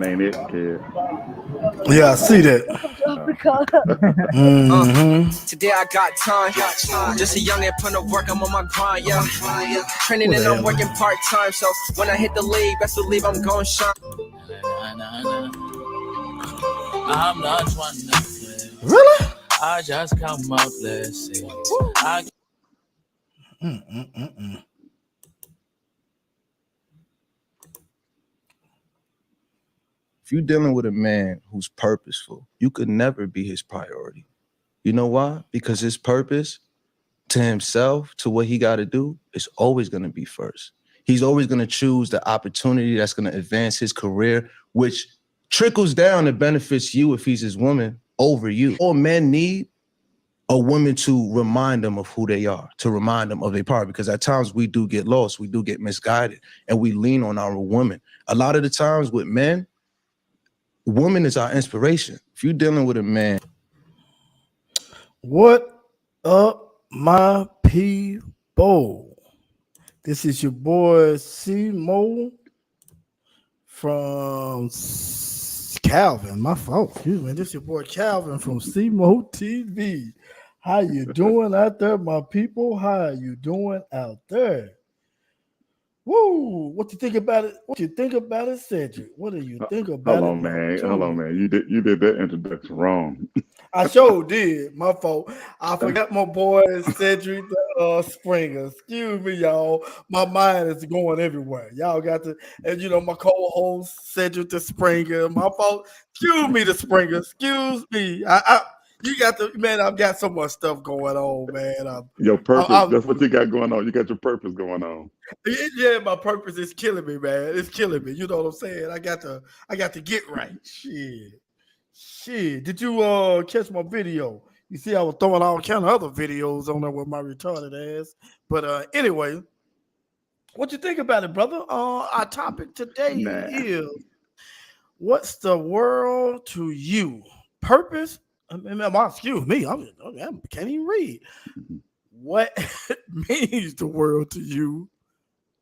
That ain't it, kid. Yeah, I see that. Today I got time. Just a young and put to work. I'm on my grind, yeah. Training and I'm working part time. So when I hit the league, best believe I'm going shine. I'm not trying to play. Really? I just count my blessings. If you're dealing with a man who's purposeful, you could never be his priority. You know why? Because his purpose to himself, to what he got to do, is always going to be first. He's always going to choose the opportunity that's going to advance his career, which trickles down and benefits you if he's his woman over you. All men need a woman to remind them of who they are, to remind them of their power, because at times we do get lost, we do get misguided, and we lean on our women. A lot of the times with men, woman is our inspiration. If you're dealing with a man. What up, my people? This is your boy C-Mo from Calvin. My fault. Excuse me. This is your boy Calvin from C-Mo TV. How you doing out there, my people? How you doing out there? Woo! What you think about it? What you think about it, Cedric? What do you think about it? Hold on, man. You did that introduction wrong. I sure did. My fault. I forgot my boy Cedric Springer. Excuse me, y'all. My mind is going everywhere. Y'all got to, and my co-host Cedric the Springer. My fault. Excuse me, the Springer. Excuse me. You got the man. I've got so much stuff going on, man. Your purpose. That's what you got going on. You got your purpose going on. Yeah, my purpose is killing me, man. It's killing me. You know what I'm saying? I got to get right. Shit. Did you catch my video? You see, I was throwing all kind of other videos on there with my retarded ass. But anyway, what you think about it, brother? Our topic today is what's the world to you? Purpose? Excuse me, I can't even read. What means the world to you?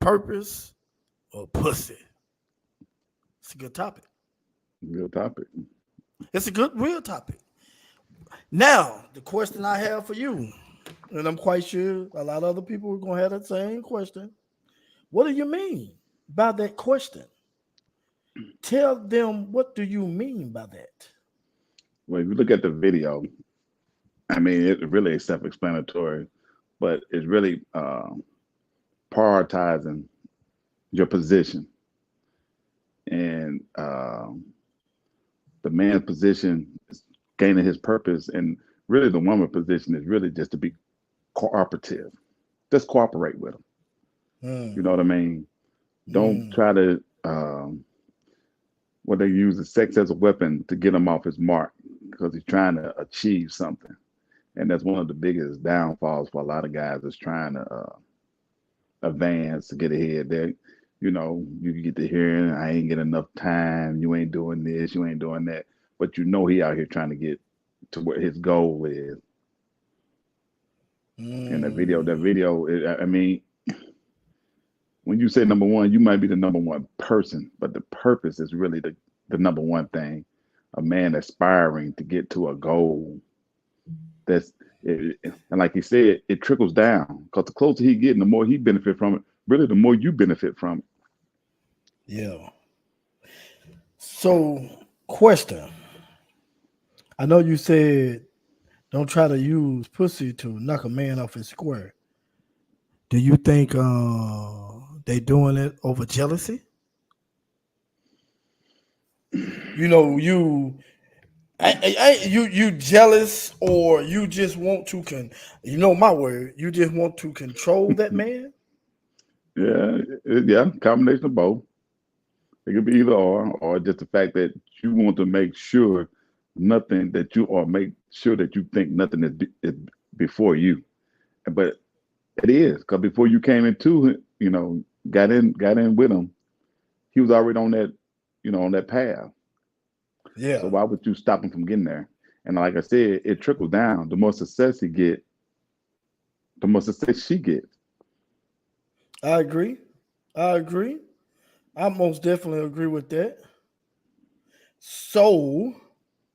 Purpose or pussy? It's a good topic. Good topic. It's a good, real topic. Now, the question I have for you, and I'm quite sure a lot of other people are going to have that same question. What do you mean by that question? Tell them, what do you mean by that? Well, if you look at the video, I mean, it really is self-explanatory, but it's really prioritizing your position. And the man's position is gaining his purpose, and really the woman's position is really just to be cooperative. Just cooperate with him. You know what I mean? Don't try to they use the sex as a weapon to get him off his mark because he's trying to achieve something. And that's one of the biggest downfalls for a lot of guys is trying to advance to get ahead. There, you get to hearing, I ain't get enough time, you ain't doing this, you ain't doing that. But he out here trying to get to where his goal is. And that video, I mean, when you say number one, you might be the number one person, but the purpose is really the number one thing. A man aspiring to get to a goal. And like he said, it trickles down because the closer he gets, the more he benefit from it. Really, the more you benefit from it. Yeah. So, question. I know you said don't try to use pussy to knock a man off his square. Do you think they doing it over jealousy? You jealous, or you just want to my word, you just want to control that man? Yeah, combination of both. It could be either or just the fact that you want to make sure nothing that you, or make sure that you think nothing is before you. But it is, because before you came into it, got in with him, he was already on that, on that path. Yeah. So why would you stop him from getting there? And like I said, it trickles down. The more success he get, the more success she gets. I agree. I most definitely agree with that. So,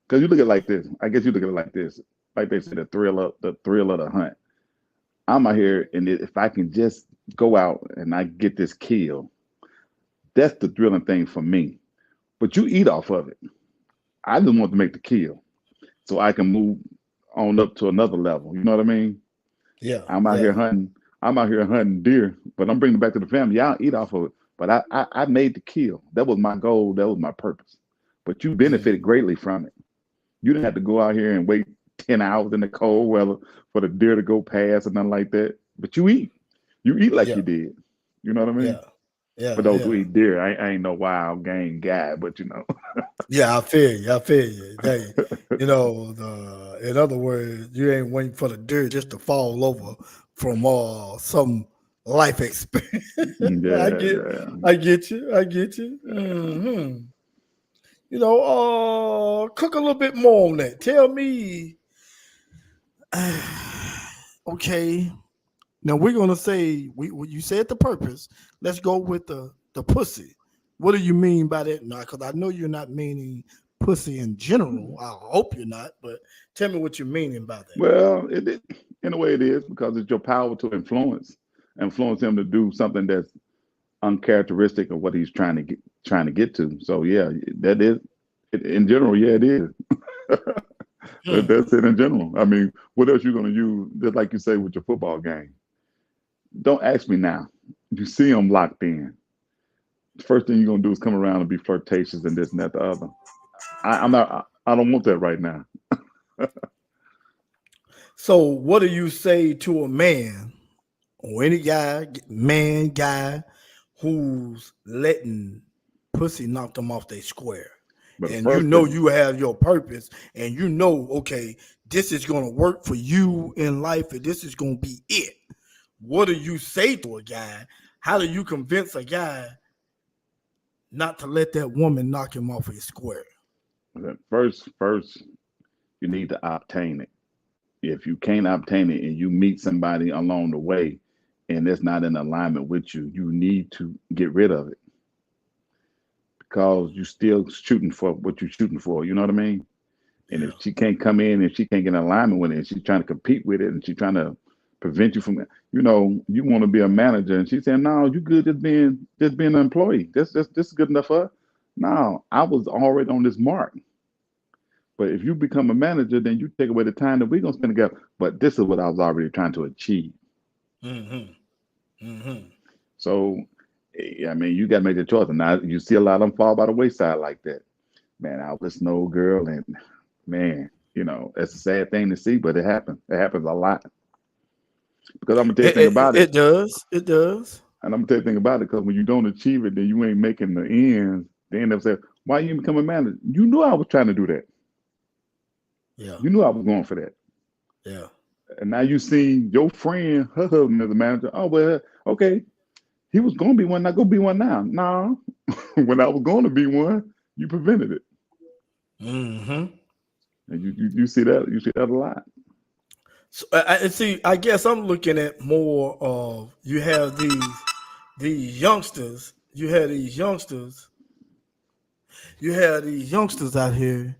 Because you look at it like this. I guess you look at it like this. Like they said, the thrill of the hunt. I'm out here, and if I can just go out and I get this kill, that's the thrilling thing for me. But you eat off of it. I just want to make the kill so I can move on up to another level. You know what I mean? yeah, I'm out here hunting. I'm out here hunting deer, but I'm bringing it back to the family. Y'all eat off of it. But I made the kill. That was my goal. That was my purpose. But you benefited greatly from it. You didn't have to go out here and wait 10 hours in the cold weather for the deer to go past or nothing like that. But you eat. You eat like Yeah. you did. You know what I mean? yeah. For those who eat deer, I ain't no wild game guy, but you know. Yeah, I feel you. In other words, you ain't waiting for the deer just to fall over from some life experience. Yeah, I get you. Mhm. Cook a little bit more on that. Tell me, okay. Now we're gonna say you said the purpose. Let's go with the pussy. What do you mean by that? Now, because I know you're not meaning pussy in general. I hope you're not, but tell me what you're meaning by that. Well, in a way it is because it's your power to influence him to do something that's uncharacteristic of what he's trying to get to. So yeah, that is in general. Yeah, it is. That's it in general. I mean, what else you gonna use? Just like you say with your football game. Don't ask me now. You see them locked in. The first thing you're gonna do is come around and be flirtatious and this and that the other. I don't want that right now. So what do you say to a man or any guy who's letting pussy knock them off their square? But And you have your purpose, and okay, this is gonna work for you in life, and this is gonna be it. What do you say to a guy? How do you convince a guy not to let that woman knock him off his square? First, you need to obtain it. If you can't obtain it and you meet somebody along the way and it's not in alignment with you, you need to get rid of it. Because you're still shooting for what you're shooting for. You know what I mean? And if she can't come in and she can't get in alignment with it, and she's trying to compete with it, and she's trying to prevent you from, you want to be a manager, and she's saying, "No, you good just being an employee. This is good enough for her." No, I was already on this mark. But if you become a manager, then you take away the time that we're gonna spend together. But this is what I was already trying to achieve. So, I mean, you got to make the choice. And now you see a lot of them fall by the wayside like that. Man, I was an old girl, and man, it's a sad thing to see, but it happens. It happens a lot. Because I'm gonna tell you the thing about it. It does. It does. And I'm gonna tell you the thing about it, because when you don't achieve it, then you ain't making the ends. They end up saying, "Why you become a manager? You knew I was trying to do that. Yeah. You knew I was going for that. Yeah. And now you see your friend, her husband as a manager. Oh, well, okay. He was going to be one, not going to be one now. No, when I was going to be one, you prevented it. And you see that a lot. So, I guess I'm looking at more of you have these youngsters. You have these youngsters out here.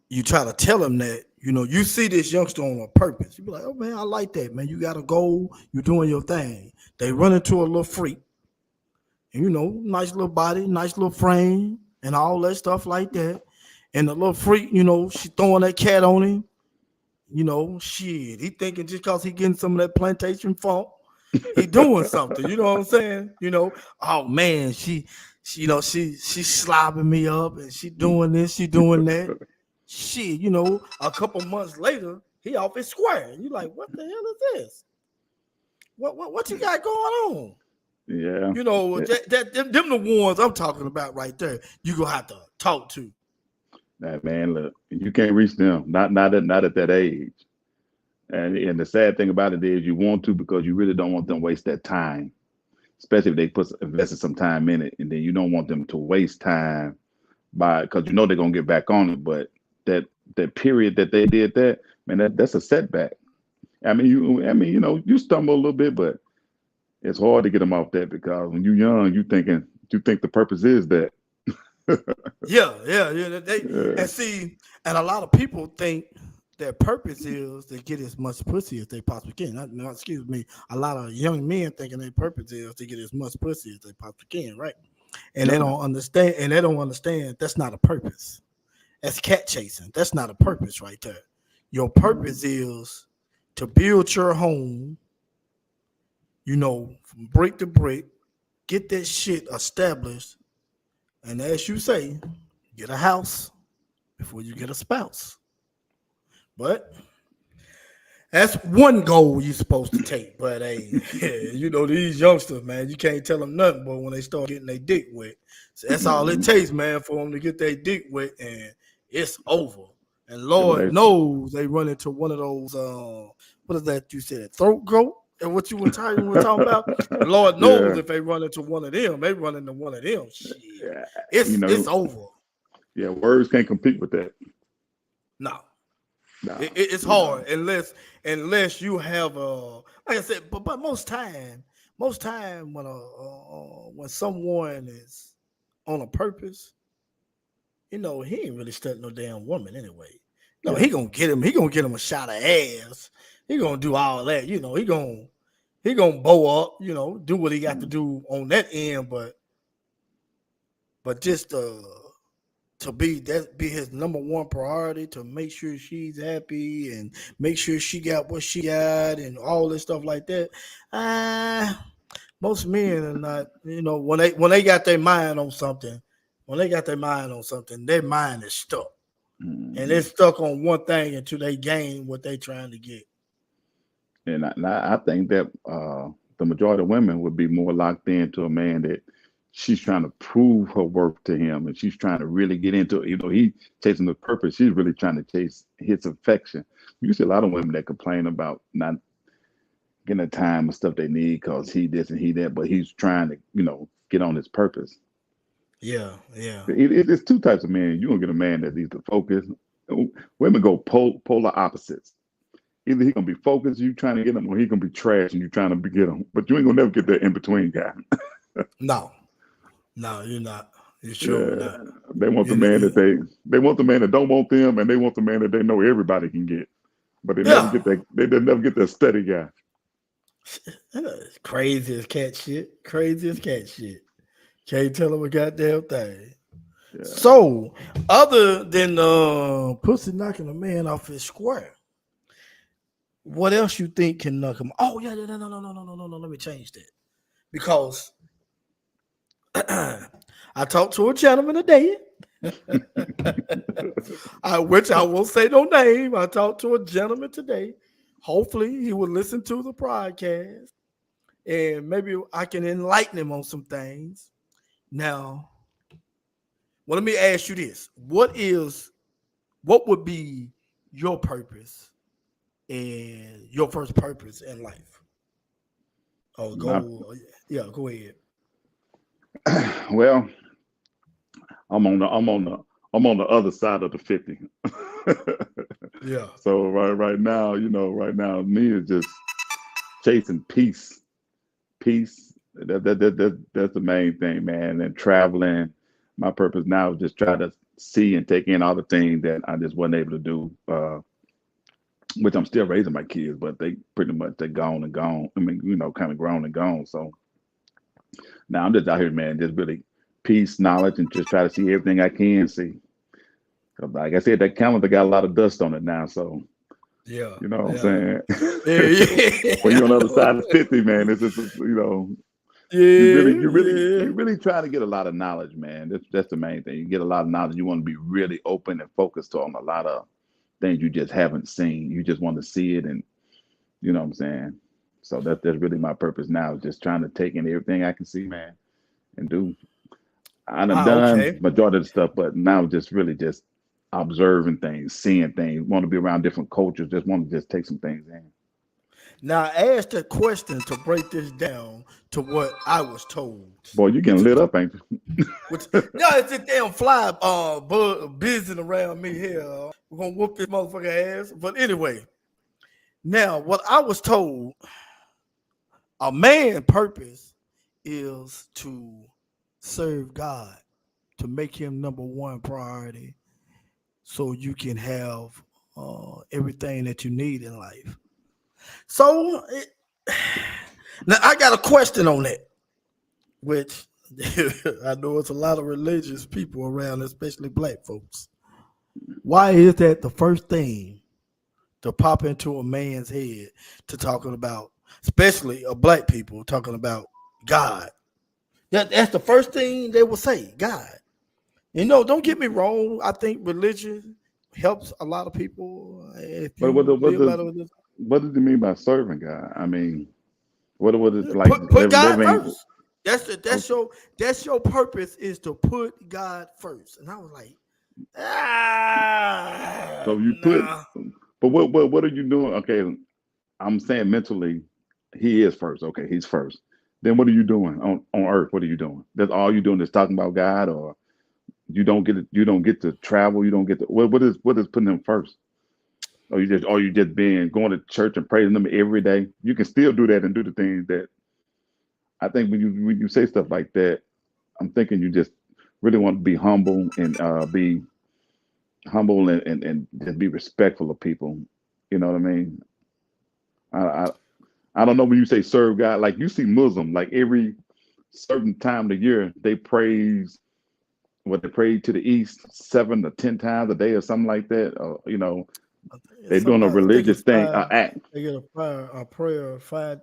You try to tell them that, you see this youngster on a purpose. You be like, "Oh man, I like that, man. You got a goal. You're doing your thing." They run into a little freak, and nice little body, nice little frame, and all that stuff like that. And the little freak, she throwing that cat on him. Shit, he thinking just because he getting some of that plantation funk, he doing something. You know what I'm saying? Oh man, she slobbing me up, and she doing this, she doing that. Shit, a couple months later, he off his square. And you like, what the hell is this? What you got going on? Yeah. Them the ones I'm talking about right there. You gonna have to talk to. That man, look, you can't reach them. Not at that age. And the sad thing about it is you want to, because you really don't want them to waste that time. Especially if they invested some time in it, and then you don't want them to waste time because they're gonna get back on it. But that period that they did that, man, that's a setback. I mean, you stumble a little bit, but it's hard to get them off that, because when you're young, you thinking you think the purpose is that. Yeah. They Yeah. and see, and a lot of people think their purpose is to get as much pussy as they possibly can. No, excuse me. A lot of young men thinking their purpose is to get as much pussy as they possibly can, right? And they don't understand. And they don't understand that's not a purpose. That's cat chasing. That's not a purpose right there. Your purpose is to build your home. You know, from brick to brick, get that shit established, and as you say, get a house before you get a spouse. But that's one goal you're supposed to take. But hey, you know, these youngsters, man, you can't tell them nothing, but when they start getting their dick wet. So that's all it takes, man, for them to get their dick wet, and it's over. And Lord knows they run into one of those what is that you said, throat goat? And what you were talking about? Lord knows if they run into one of them, they run into one of them. Shit. Yeah. It's over. Yeah, words can't compete with that. No. Nah, It's hard unless you have like I said, but most time when someone is on a purpose, you know, he ain't really studying no damn woman anyway. No, he gonna get him a shot of ass. He gonna do all that, you know, he gonna bow up, you know, do what he got to do on that end, but just to be his number one priority, to make sure she's happy and make sure she got what she got and all this stuff like that. Most men are not, you know, when they got their mind on something, their mind is stuck. And they're stuck on one thing until they gain what they're trying to get. And I think that the majority of women would be more locked into a man that she's trying to prove her worth to him, and she's trying to really get into it. You know, he's chasing the purpose. She's really trying to chase his affection. You see a lot of women that complain about not getting the time and stuff they need because he this and he that, but he's trying to, you know, get on his purpose. Yeah. It's two types of men. You're gonna get a man that needs to focus. Women go polar opposites. Either he's gonna be focused, you trying to get him, or he's gonna be trash and you trying to get him. But you ain't gonna never get that in between guy. No, you're not. You're sure not. They want the man that they want the man that don't want them, and they want the man that they know everybody can get. But they never get that. They never get that steady guy. Crazy as cat shit. Can't tell him a goddamn thing. Yeah. So, other than pussy knocking a man off his square, what else you think can knock him? Oh yeah, no. Let me change that, because I talked to a gentleman today, which I won't say no name. I talked to a gentleman today. Hopefully, he will listen to the podcast, and maybe I can enlighten him on some things. Now, well, let me ask you this: what would be your purpose and your first purpose in life? Oh, go ahead. Well, I'm on the other side of the 50. Yeah. So right now, me is just chasing peace. That's the main thing, man. And traveling. My purpose now is just try to see and take in all the things that I just wasn't able to do. Which I'm still raising my kids, but they pretty much they're gone and gone. I mean, kind of grown and gone. So now I'm just out here, man, just really peace, knowledge, and just try to see everything I can see. Like I said, that calendar got a lot of dust on it now. So yeah, you know what I'm saying? Yeah. When you're on the other side of 50, man, it's just, you really try to get a lot of knowledge, man. That's the main thing. You get a lot of knowledge. You want to be really open and focused on a lot of things you just haven't seen. You just want to see it, and you know what I'm saying? So that's really my purpose now, just trying to take in everything I can see, man, and do. I done done majority of the stuff, but now just really just observing things, seeing things, want to be around different cultures, just want to just take some things in. Now, I asked a question to break this down to what I was told. Boy, you getting lit up, ain't you? No, it's a damn fly buzzing around me here. We're going to whoop this motherfucker ass. But anyway, now what I was told, a man's purpose is to serve God to make him number one priority so you can have everything that you need in life. So now I got a question on that, which I know it's a lot of religious people around, especially black folks. Why is that the first thing to pop into a man's head to talking about, especially a black people talking about God? That's the first thing they will say, God. You know, don't get me wrong. I think religion helps a lot of people. If you But live by the what does it mean by serving God? I mean, what is like put God living? first. That's your purpose is to put God first. And I was like, So you nah. but what are you doing? Okay, I'm saying mentally, he is first. Okay, he's first. Then what are you doing on earth? What are you doing? That's all you're doing is talking about God, or you don't get to travel. You don't get to what is putting him first? Or you just being going to church and praising them every day. You can still do that and do the things that I think when you say stuff like that, I'm thinking you just really want to be humble and and just be respectful of people. You know what I mean? I I don't know when you say serve God, like you see Muslim, like every certain time of the year they praise what they pray to the east 7 to 10 times a day or something like that. You know, they're doing a I think religious it's thing, five. act. They get a prayer 5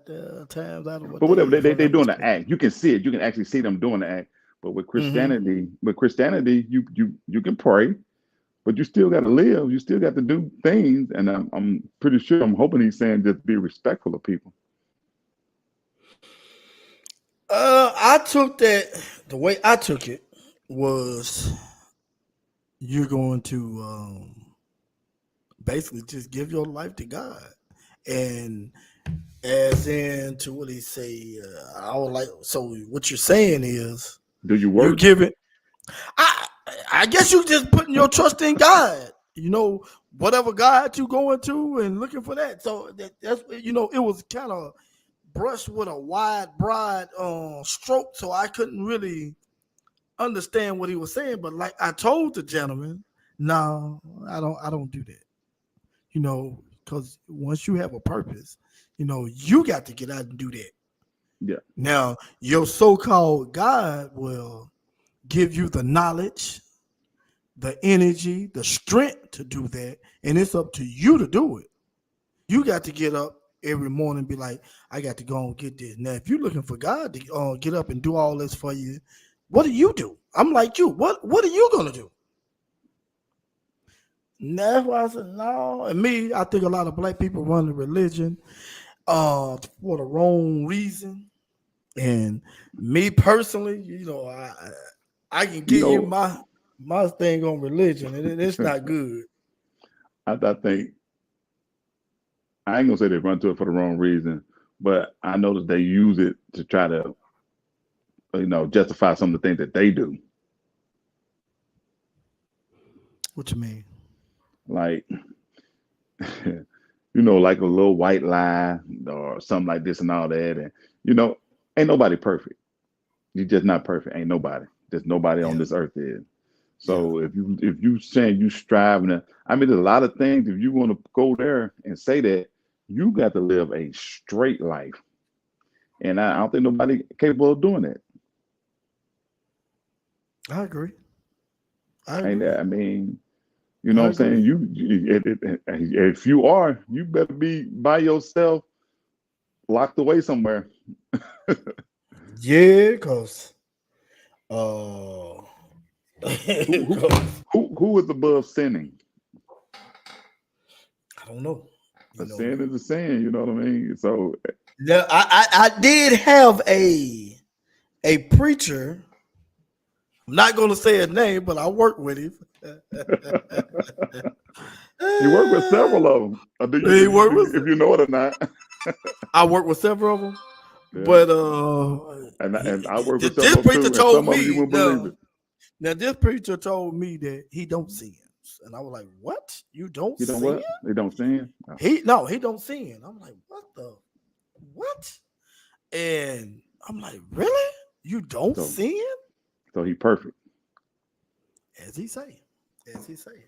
times out of a But whatever day, if I'm they not doing the mistaken. act. You can see it. You can actually see them doing the act. But Hmm. With Christianity, you can pray, but you still got to live. You still got to do things. And I'm pretty sure. I'm hoping he's saying just be respectful of people. I took that the way I took it was you're going to basically just give your life to God, and as in to what he say. I would like. So what you're saying is Do you you work? give it. I I guess you just putting your trust in God. You know, whatever God you going to and looking for that. So that's it was kind of brushed with a wide, broad stroke, so I couldn't really understand what he was saying. But like I told the gentleman, no, I don't do that. Because once you have a purpose, you got to get out and do that. Yeah. Now, your so-called God will give you the knowledge, the energy, the strength to do that, and it's up to you to do it. You got to get up every morning and be like, I got to go and get this. Now, if you're looking for God to get up and do all this for you, what do you do? I'm like you. What are you gonna do? And that's why I said no. And me, I think a lot of black people run the religion for the wrong reason. And me personally, I can You give you know, my thing on religion, and it's not good. I think I ain't gonna say they run to it for the wrong reason, but I noticed they use it to try to, justify some of the things that they do. What you mean? Like, like a little white lie or something like this and all that. And, ain't nobody perfect. You're just not perfect. Ain't nobody. There's nobody on Yeah, this earth is. yeah. So if you saying you striving to, I mean, there's a lot of things. If you want to go there and say that, you got to live a straight life, and I don't think nobody capable of doing that. I agree. I And agree. I mean, you know I what I'm saying? agree. If you are, you better be by yourself, locked away somewhere. Yeah, cause uh, Who who 'cause who is above sinning? I don't know. A You know. sin is a sin. You know what I mean? So Now, I did have a preacher. I'm not going to say his name, but I worked with him. you work with several of them. Do He worked if with. you know it or not? I worked with several of them, Yeah. but And I work with this several of them preacher too, and told some of them you me wouldn't believe it. now this preacher told me that he don't sin, and I was like, "What? You don't You know sin?" what? They don't sin. Oh, He don't sin. I'm like, what? And I'm like, really? You don't so sin? So he perfect. As he say. As he say.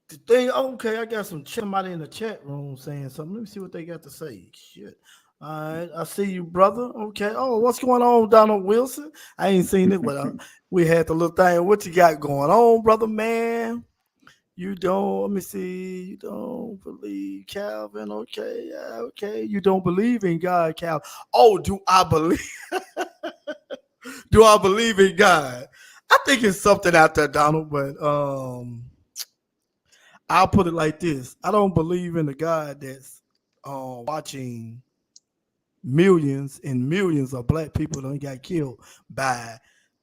The thing, okay, I got somebody in the chat room saying something. Let me see what they got to say. Shit. All right, I see you, brother. Okay. Oh, what's going on, Donald Wilson? I ain't seen it, but we had the little thing. What you got going on, brother, man? You don't, let me see. You don't believe Calvin. Okay. Yeah, okay. You don't believe in God, Calvin. Oh, do I believe? Do I believe in God? I think it's something out there, Donald, but I'll put it like this. I don't believe in the God that's watching millions and millions of black people that got killed by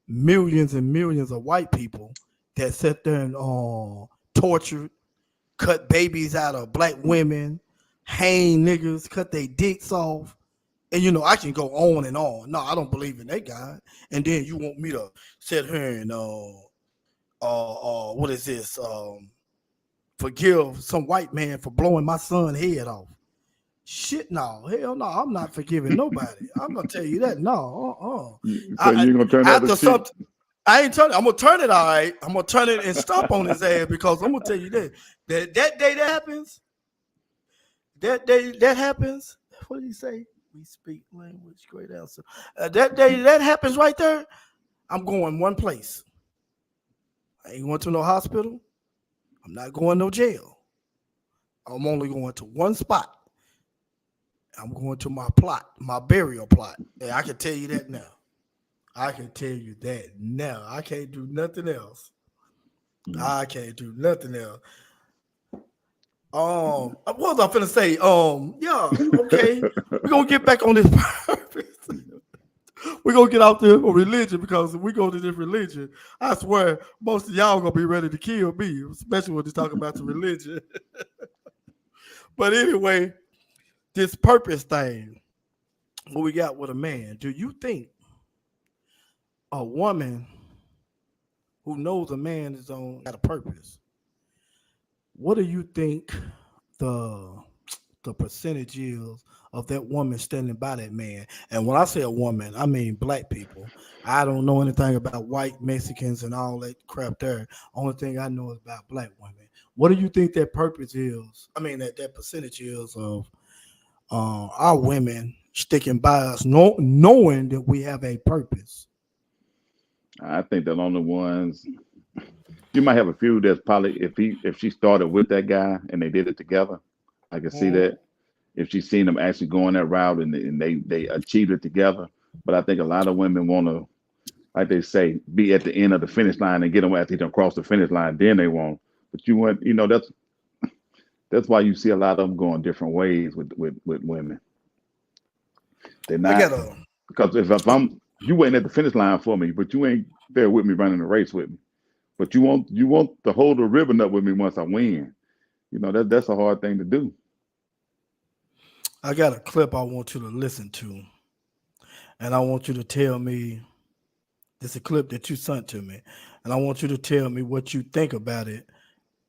millions and millions of white people that sit there and tortured, cut babies out of black women, hang niggas, cut their dicks off. And, you know, I can go on and on. No, I don't believe in that God. And then you want me to sit here and, what is this? Forgive some white man for blowing my son's head off. Shit, no. Hell no. I'm not forgiving nobody. I'm going to tell you that. No. So you're going to turn out the cheek? I ain't turning. I'm going to turn it all right. I'm going to turn it and stomp on his ass because I'm going to tell you that day that happens, that day that happens, what did he say? We speak language, great answer. That day that happens right there, I'm going one place. I ain't going to no hospital. I'm not going no jail. I'm only going to one spot. I'm going to my plot, my burial plot. Yeah, I can tell you that now. I can tell you that now. I can't do nothing else. I can't do nothing else. What was I finna say? Yeah, okay. We're gonna get back on this purpose. We're gonna get out there on religion because if we go to this religion, I swear most of y'all gonna be ready to kill me, especially when they talk about the religion. But anyway, this purpose thing, what we got with a man. Do you think a woman who knows a man is got a purpose? What do you think the percentage is of that woman standing by that man? And when I say a woman, I mean black people. I don't know anything about white Mexicans and all that crap there. Only thing I know is about black women. What do you think that purpose is? I mean, that percentage is of our women sticking by us, knowing that we have a purpose? I think the only ones, you might have a few that's probably if she started with that guy and they did it together, I can see that. If she's seen them actually going that route and they achieved it together. But I think a lot of women want to, like they say, be at the end of the finish line and get them after they don't cross the finish line. Then they won't. But you want, you know, that's why you see a lot of them going different ways with women. They're not, because if I'm, you waiting at the finish line for me, but you ain't there with me running the race with me. But you want to hold the ribbon up with me once I win. You know, that's a hard thing to do. I got a clip I want you to listen to. And I want you to tell me, this is a clip that you sent to me. And I want you to tell me what you think about it.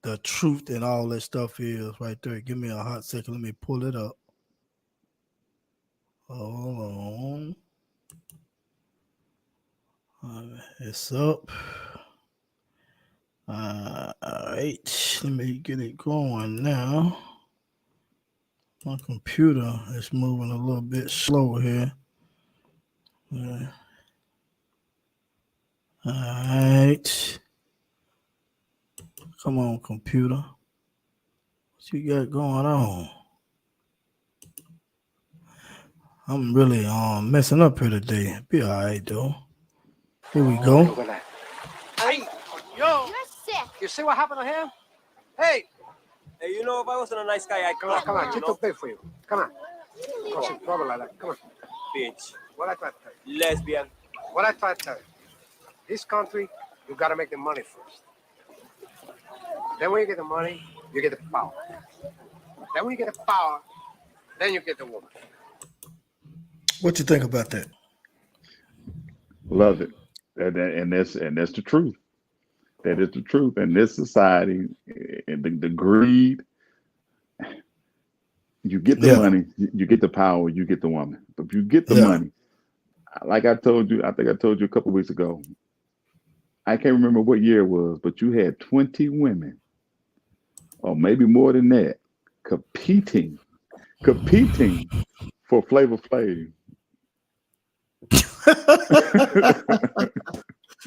The truth and all that stuff is right there. Give me a hot second. Let me pull it up. Hold on. It's up. All right. Let me get it going now. My computer is moving a little bit slow here. All right. Come on, computer. What you got going on? I'm really messing up here today. Be all right, though. Here we go. Hey, yo. You're sick. You see what happened to him? Hey, you know, if I wasn't a nice guy, I'd come on. Chito, pay for you. Come on. Come on, trouble like that. Come on. Bitch. What I try to tell you? Lesbian. What I try to tell you? This country, you got to make the money first. Then when you get the money, you get the power. Then when you get the power, then you get the woman. What you think about that? Love it. And that's the truth. That is the truth. In this society, and the greed, you get the money, you get the power, you get the woman. But if you get the money, like I told you, I think I told you a couple weeks ago. I can't remember what year it was, but you had 20 women, or maybe more than that, competing for Flavor Flav.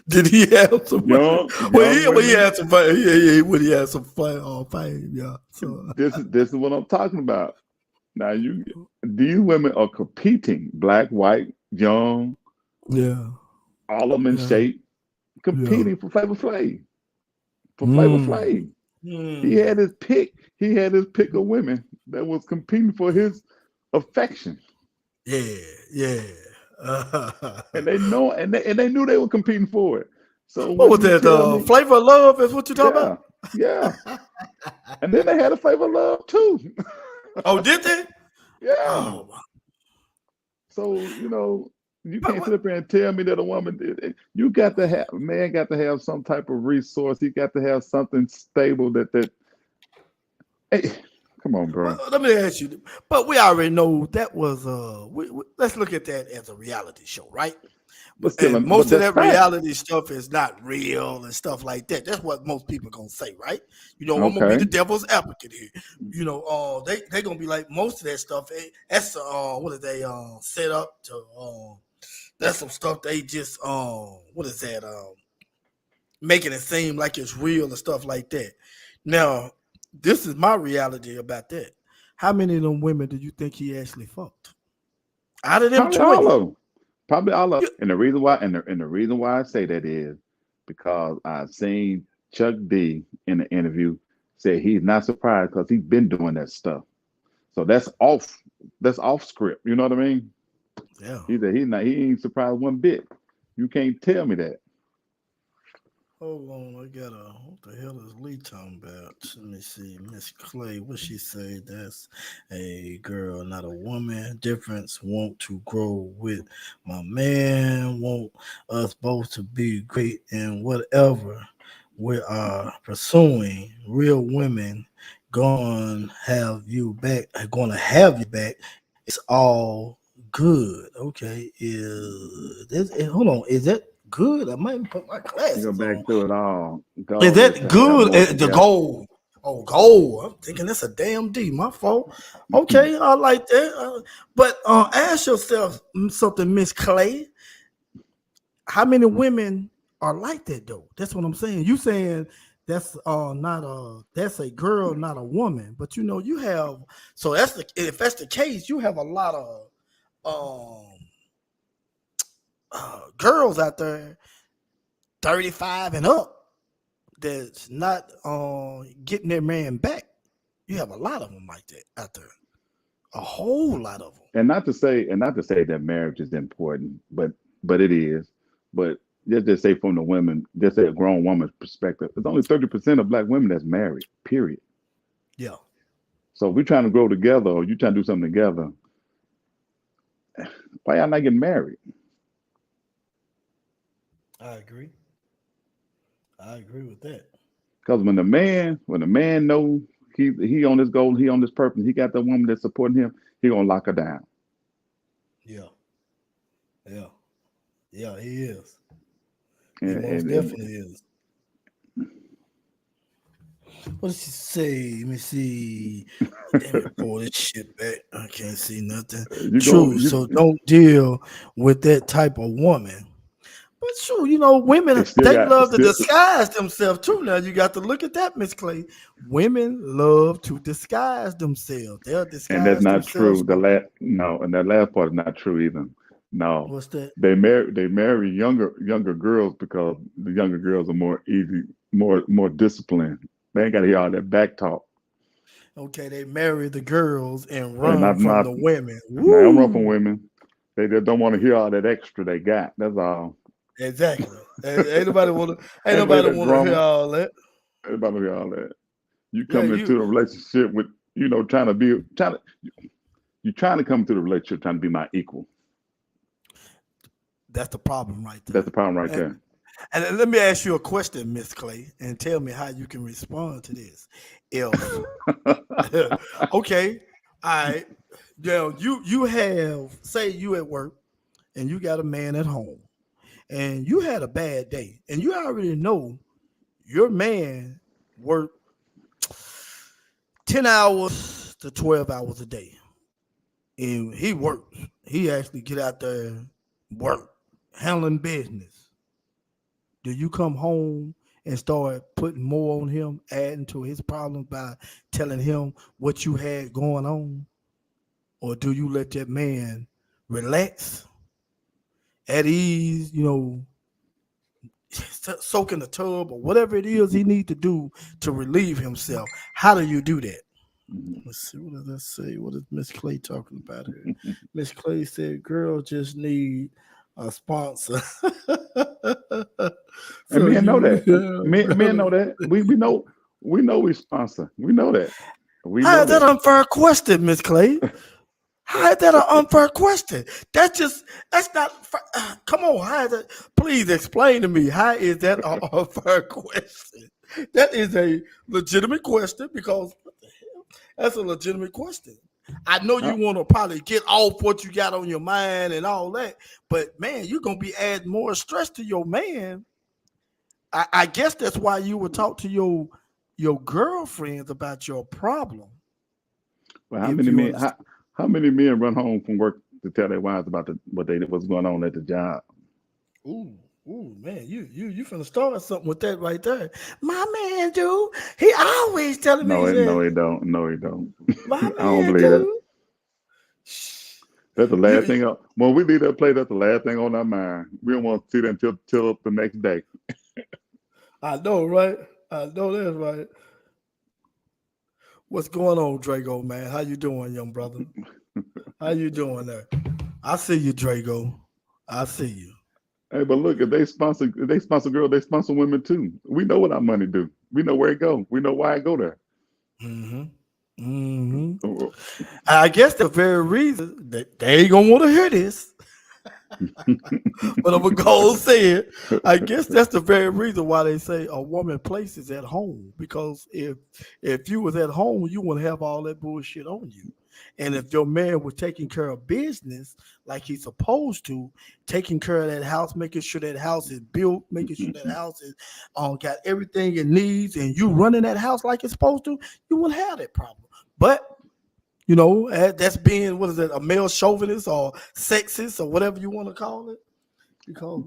Did he have some? Young Well, he women. had some fame. Yeah, when he had some fame, yeah. So This is what I'm talking about. Now these women are competing, black, white, young, yeah, all of them in yeah, shape, yeah. competing for Flavor Flav. For Flavor Mm. Flav. He Mm. had his pick. He had his pick of women that was competing for his affection. Yeah. And they know and they knew they were competing for it. So What when was you that? tell me, Flavor of Love is what you talking yeah, yeah. about? And then they had a Flavor of Love too. Oh, did they? Yeah. Oh, So, you but can't sit up here and tell me that a woman did it. You got to have, a man got to have some type of resource. He got to have something stable that hey, come on, bro. let me ask you. But we already know that was let's look at that as a reality show, right? But still, And but most of that's that fact. reality stuff is not real and stuff like that. That's what most people gonna say, right? I'm gonna be the Okay. devil's advocate here. They gonna be like most of that stuff. That's what are they set up to? That's some stuff they just what is that? Making it seem like it's real and stuff like that. Now, this is my reality about that. How many of them women do you think he actually fucked? Out of them Probably all 20. of them. Probably all of You- them. And the reason why, and the reason why I say that is because I've seen Chuck D in the interview say he's not surprised because he's been doing that stuff. So that's off script. You know what I mean? Yeah. He said he ain't surprised one bit. You can't tell me that. Hold on, what the hell is Lee talking about? Let me see. Miss Clay, what she say? That's a girl, not a woman. Difference, want to grow with my man, want us both to be great in whatever we are pursuing. Real women gonna have you back. It's all good. Okay. Hold on, is that good? I might put my You go glasses on. back through it all. Is Goal is that to have good? more The together. goal. Oh, goal. I'm thinking that's a damn D. My fault. Okay, I like that. But ask yourself something, Miss Clay. How many women are like that though? That's what I'm saying. You saying that's that's a girl, not a woman. But you have if that's the case, you have a lot of girls out there 35 and up that's not getting their man back. You have a lot of them like that out there. A whole lot of them. And not to say that marriage is important, but it is. But just say from the women, just say a grown woman's perspective, there's only 30% of black women that's married, period. Yeah. So if we're trying to grow together or you trying to do something together, why y'all not getting married? I agree with that. Because when the man know he on this goal, he on this purpose, he got the woman that's supporting him, he gonna lock her down. Yeah, he is. He And, most and, definitely is. What did she say? Let me see. Damn it, pull this shit back. I can't see nothing. True. So don't deal with that type of woman. But true, women they love to disguise themselves too. Now you got to look at that, Miss Clay. Women love to disguise themselves. They'll disguise and that's not themselves. true. And that last part is not true either. No. What's that? They marry younger girls because the younger girls are more easy, more disciplined. They ain't got to hear all that back talk. Okay, they marry the girls and run And from the women. They don't run from women. They just don't want to hear all that extra they got. That's all. Exactly. Ain't nobody want to hear all that. Everybody hear all that. You come into a relationship with, you're trying to come to the relationship trying to be my equal. That's the problem right there. That's the problem right there. And let me ask you a question, Miss Clay, and tell me how you can respond to this. Okay, all right. You have, say you at work and you got a man at home, and you had a bad day, and you already know your man worked 10 hours to 12 hours a day. And he works. He actually get out there and work, handling business. Do you come home and start putting more on him, adding to his problems by telling him what you had going on? Or do you let that man relax, at ease, soak in the tub or whatever it is he need to do to relieve himself? How do you do that? Let's see, what does that say? What is Miss Clay talking about here? Miss Clay said, girls just need a sponsor. And men know that. Men know that. We know we sponsor. We know that. How is that an unfair question, Miss Clay? How is that an unfair question? That's not. Come on, how is that? Please explain to me. How is that an unfair question? That is a legitimate question because what the hell? That's a legitimate question. I know you want to probably get off what you got on your mind and all that, but man, you're gonna be adding more stress to your man. I guess that's why you would talk to your girlfriends about your problem. Well, how many men run home from work to tell their wives about what's going on at the job? Ooh, man, you finna start something with that right there. My man, dude, he always telling me. No, he don't. No, he don't. My man, I don't believe dude. that. That's the last thing. When we leave that place, that's the last thing on our mind. We don't want to see that until the next day. I know, right? I know that's right. What's going on, Drago, man? How you doing, young brother? How you doing there? I see you, Drago. I see you. Hey, but look, if they sponsor girls, they sponsor women too. We know what our money do. We know where it go. We know why it go there. I guess the very reason that they ain't gonna want to hear this, but I'm gonna go and say it. I guess that's the very reason why they say a woman places at home, because if you was at home, you wouldn't have all that bullshit on you. And if your man was taking care of business like he's supposed to, taking care of that house, making sure that house is built, making sure that house is got everything it needs, and you running that house like it's supposed to, you wouldn't have that problem. But that's being, what is it, a male chauvinist or sexist or whatever you want to call it. Because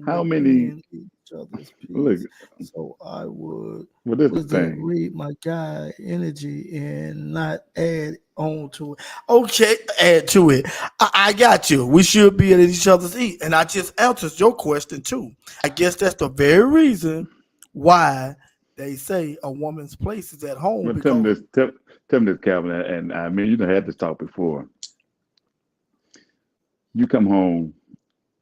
how many each other's peace. Look, so I would read my guy energy and not add on to it. Okay, add to it. I got you. We should be at each other's feet. And I just answered your question too. I guess that's the very reason why they say a woman's place is at home. Well, tell me this, Calvin, and I mean, you done had this talk before. You come home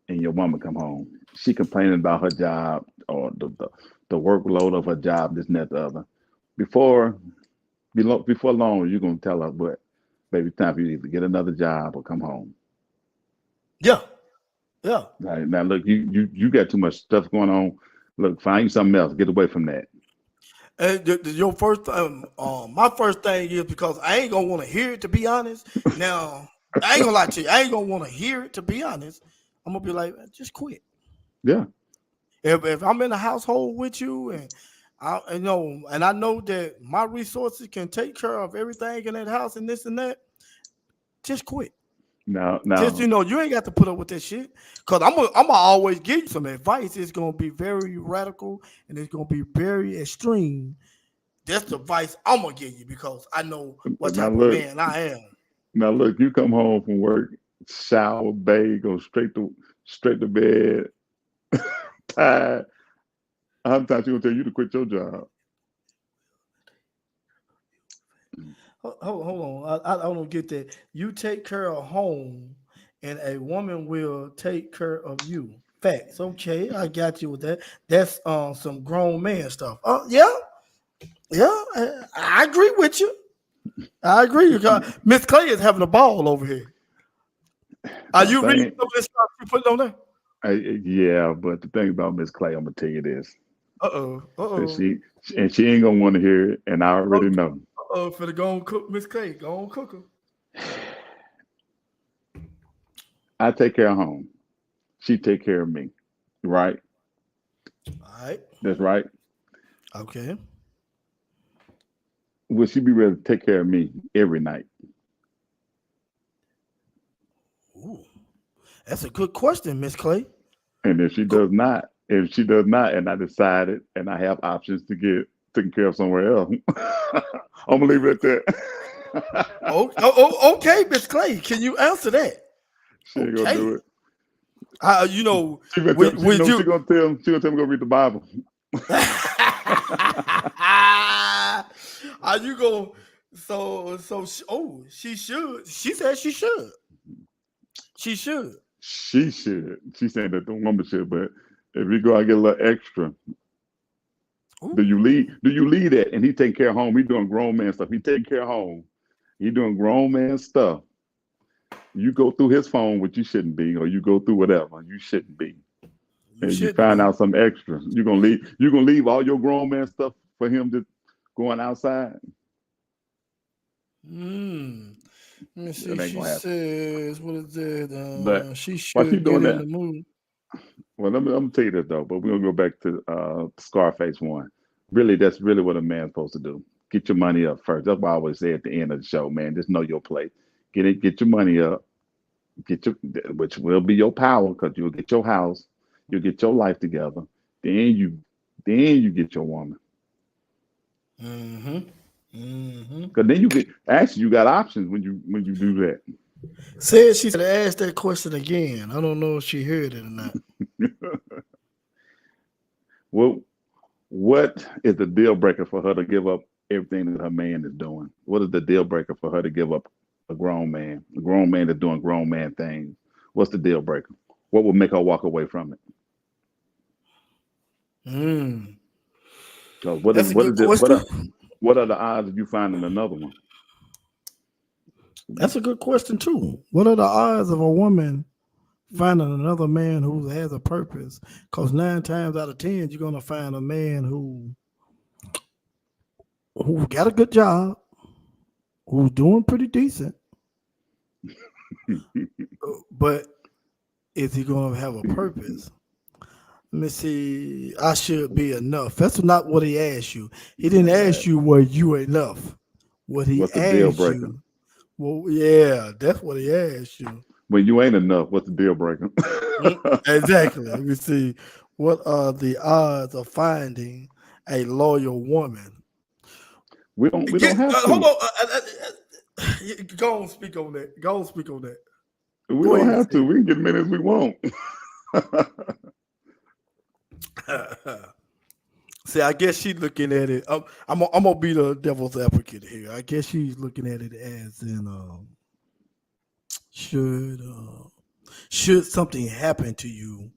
and your woman come home. She complaining about her job or the workload of her job, this and that, the other. Before long, you're gonna tell her, but baby, time for you to either get another job or come home. Yeah. Right, now look, you got too much stuff going on. Look, find you something else. Get away from that. Your first, my first thing is, because I ain't gonna want to hear it, to be honest. Now, I ain't gonna lie to you. I ain't gonna want to hear it, to be honest. I'm gonna be like, just quit. Yeah. If I'm in a household with you, and I know that my resources can take care of everything in that house and this and that, just quit. No. Just you ain't got to put up with that shit. Cause I'm gonna always give you some advice. It's gonna be very radical and it's gonna be very extreme. That's the advice I'm gonna give you, because I know what type of man I am. Now look, you come home from work, shower, bathe, go straight to bed, tired. How many times she gonna tell you to quit your job? Hold on. I don't get that. You take care of home, and a woman will take care of you. Facts. Okay, I got you with that. That's some grown man stuff. Yeah. I agree with you. I agree. Miss Clay is having a ball over here. Are you reading some of this stuff you put on there? Yeah, but the thing about Miss Clay, I'm gonna tell you this. She ain't gonna want to hear it, and I already know. For the go and cook Miss Clay, go and cook her. I take care of home. She take care of me. Right? All right. That's right. Okay. Will she be ready to take care of me every night? Ooh, that's a good question, Miss Clay. And if she does not, and I decided and I have options to get taken care of somewhere else, I'm gonna leave it at that. Okay, Miss Clay. Can you answer that? She ain't gonna do it. You know, She gonna would tell, you? she gonna tell me to go read the Bible. Are you going? She should. She said she should. She should. She should. She said that the woman should, but if you go out and get a little extra, do you leave that? And he taking care of home. He doing grown man stuff. He taking care of home. He doing grown man stuff. You go through his phone, which you shouldn't be, or you go through whatever you shouldn't be. And you find out some extra. You're gonna leave all your grown man stuff for him just going outside. Let me see. She says, "What is it? But she should while she doing get in that, the mood." well, I'm gonna tell you this though. But we're gonna go back to Scarface one. Really, that's really what a man's supposed to do. Get your money up first. That's why I always say at the end of the show, man, just know your place. Get your money up. Which will be your power, because you'll get your house. You'll get your life together. Then you get your woman. Because then you got options when you do that. Said she said ask that question again. I don't know if she heard it or not. Well, what is the deal breaker for her to give up everything that her man is doing? What is the deal breaker for her to give up a grown man that's doing grown man things? What's the deal breaker? What would make her walk away from it? So what are the odds of you finding another one? That's a good question too. What are the odds of a woman finding another man who has a purpose? Because 9 times out of 10, you're gonna find a man who got a good job, who's doing pretty decent, but is he gonna have a purpose? Let me see. I should be enough. That's not what he asked you. He didn't ask you were you enough. What's the deal breaker? Well, yeah, that's what he asked you. When you ain't enough, what's the deal breaker? Exactly. Let me see. What are the odds of finding a loyal woman? We don't have to. Hold on. Go on, speak on that. We don't have to. We can get many as we want. See, I guess she's looking at it. I'm gonna be the devil's advocate here. I guess she's looking at it as in should something happen to you,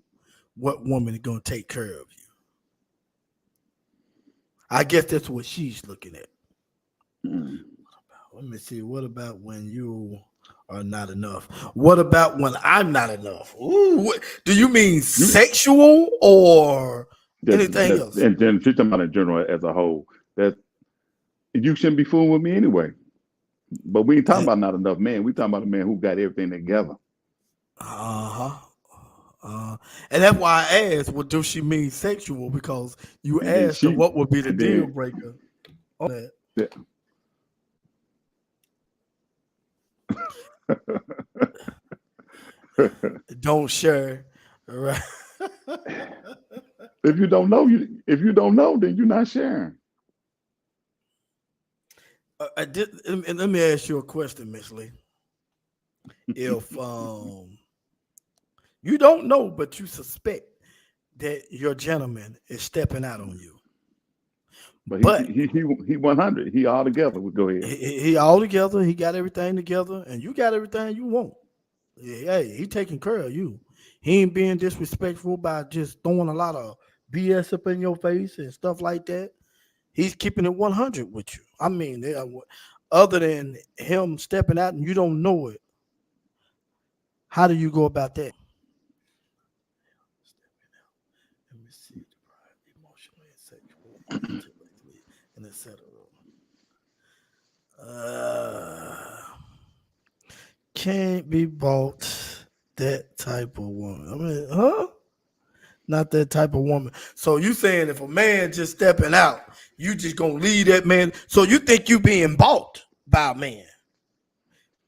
what woman is gonna take care of you? I guess that's what she's looking at. Let me see. What about when you are not enough? What about when I'm not enough? Ooh, do you mean sexual or anything else? And then she's talking about in general as a whole. That you shouldn't be fooling with me anyway. But we ain't talking about not enough men. We talking about a man who got everything together. And that's why I asked, what does she mean sexual? Because you asked her what would be the deal breaker on that. Yeah. Don't share, right? If you don't know, then you're not sharing. Let me ask you a question, Miss Lee. If you don't know, but you suspect that your gentleman is stepping out on you, but he 100. He all together. We'll go ahead. He all together. He got everything together, and you got everything you want. Hey, he taking care of you. He ain't being disrespectful by just throwing a lot of BS up in your face and stuff like that. He's keeping it 100 with you. I mean, other than him stepping out and you don't know it, how do you go about that? Let me see. Emotionally and sexual, and etc. Can't be bought, that type of woman. I mean, huh? Not that type of woman. So you saying if a man just stepping out, you just gonna leave that man? So you think you being bought by a man?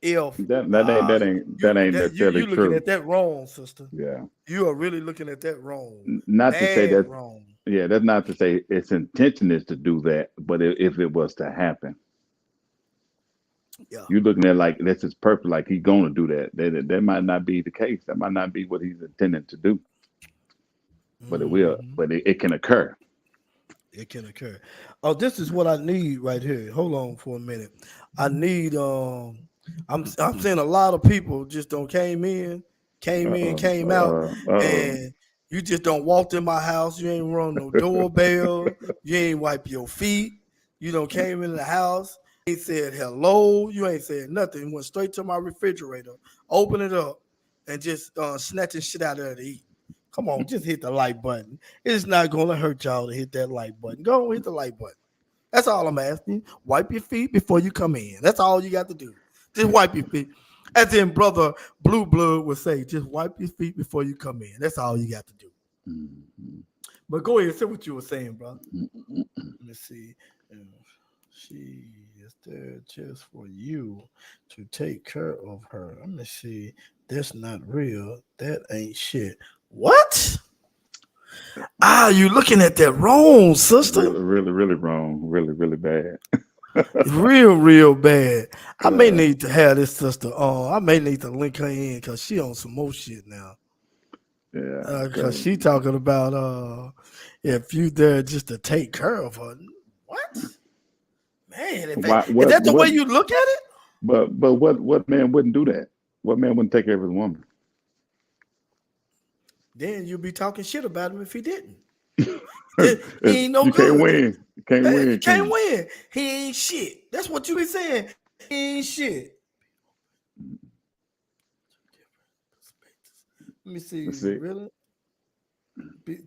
If That ain't necessarily you true. looking at that wrong, sister. Yeah. You are really looking at that wrong. Not to say that wrong. Yeah, that's not to say its intention is to do that, but if it was to happen, Yeah. you looking at like this is perfect, like he's gonna do that. That might not be the case. That might not be what he's intending to do. But it will. But it can occur. It can occur. Oh, this is what I need right here. Hold on for a minute. I need I'm seeing a lot of people just don't came out, and you just don't walk in my house. You ain't run no doorbell. You ain't wipe your feet. You don't came in the house. Ain't said hello. You ain't said nothing. Went straight to my refrigerator, open it up, and just snatching shit out of there to eat. Come on, just hit the like button. It's not gonna hurt y'all to hit that like button. Go hit the like button. That's all I'm asking. Wipe your feet before you come in. That's all you got to do. Just wipe your feet. As in Brother Blue Blood would say, just wipe your feet before you come in. That's all you got to do. But go ahead, say what you were saying, bro. Let me see. She is there just for you to take care of her. Let me see. That's not real. That ain't shit. What? You looking at that wrong, sister. Really wrong. Really bad. real bad. I may need to have this sister on. I may need to link her in because she on some more shit now. Yeah. Because she talking about if you there just to take care of her. What? Man, is that the way you look at it? But what man wouldn't do that? What man wouldn't take care of his woman? Then you'd be talking shit about him if he didn't. He ain't no you good. You can't win. He ain't shit. That's what you be saying. He ain't shit. Let me see. Really?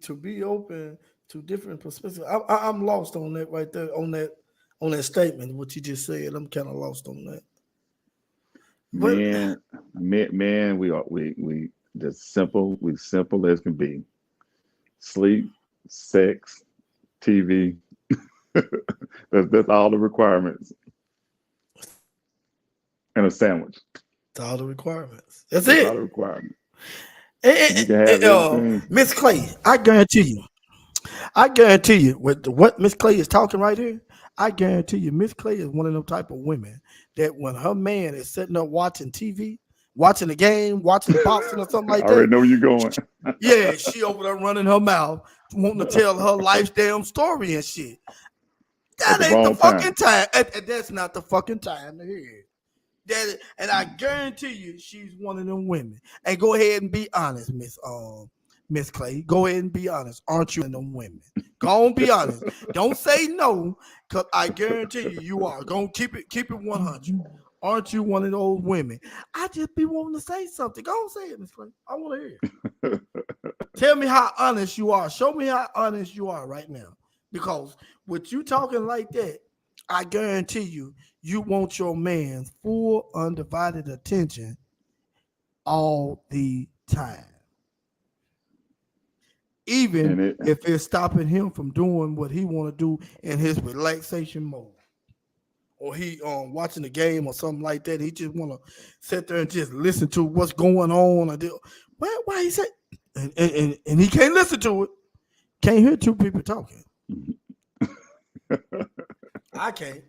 To be open to different perspectives. I'm lost on that right there. On that statement, what you just said. I'm kind of lost on that. Man, we just simple. We simple as can be. Sleep, sex, TV. that's all the requirements. And a sandwich. That's all the requirements. That's it. All the requirements. Miss Clay, I guarantee you, with what Miss Clay is talking right here, I guarantee you, Miss Clay is one of them type of women that when her man is sitting up watching TV, watching the game, watching the boxing or something like that. I already know where you're going. Yeah, she over there running her mouth, wanting to tell her life's damn story and shit. That ain't the fucking time. And that's not the fucking time to hear it. And I guarantee you, she's one of them women. And go ahead and be honest, Miss Clay. Go ahead and be honest. Aren't you one of them women? Go on, be honest. Don't say no, because I guarantee you are. Go on, keep it 100. Aren't you one of those women? I just be wanting to say something. Go on, say it, Miss Clay. I want to hear it. Tell me how honest you are. Show me how honest you are right now. Because with you talking like that, I guarantee you want your man's full, undivided attention all the time. Even if it's stopping him from doing what he want to do in his relaxation mode. Or he watching the game or something like that. He just want to sit there and just listen to what's going on. Why he say? And he can't listen to it. Can't hear two people talking. I can't.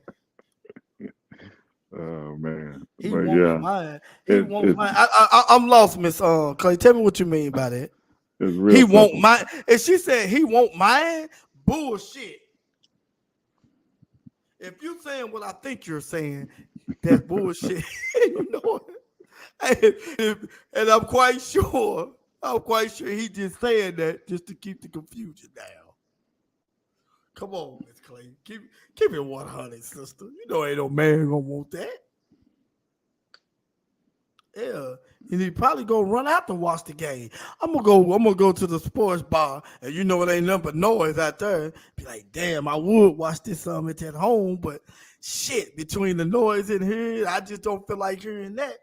Oh man. He won't mind. He won't mind. I'm lost, Miss Clay. Tell me what you mean by that. He won't mind. And she said he won't mind. Bullshit. If you're saying what I think you're saying, that's bullshit. You know it. And I'm quite sure he just saying that just to keep the confusion down. Come on, Miss Clay. Keep it 100, sister. You know ain't no man gonna want that. Yeah. And he probably gonna run out to watch the game. I'm gonna go to the sports bar, and you know it ain't nothing but noise out there. Be like, damn, I would watch this at home, but shit, between the noise in here, I just don't feel like hearing that.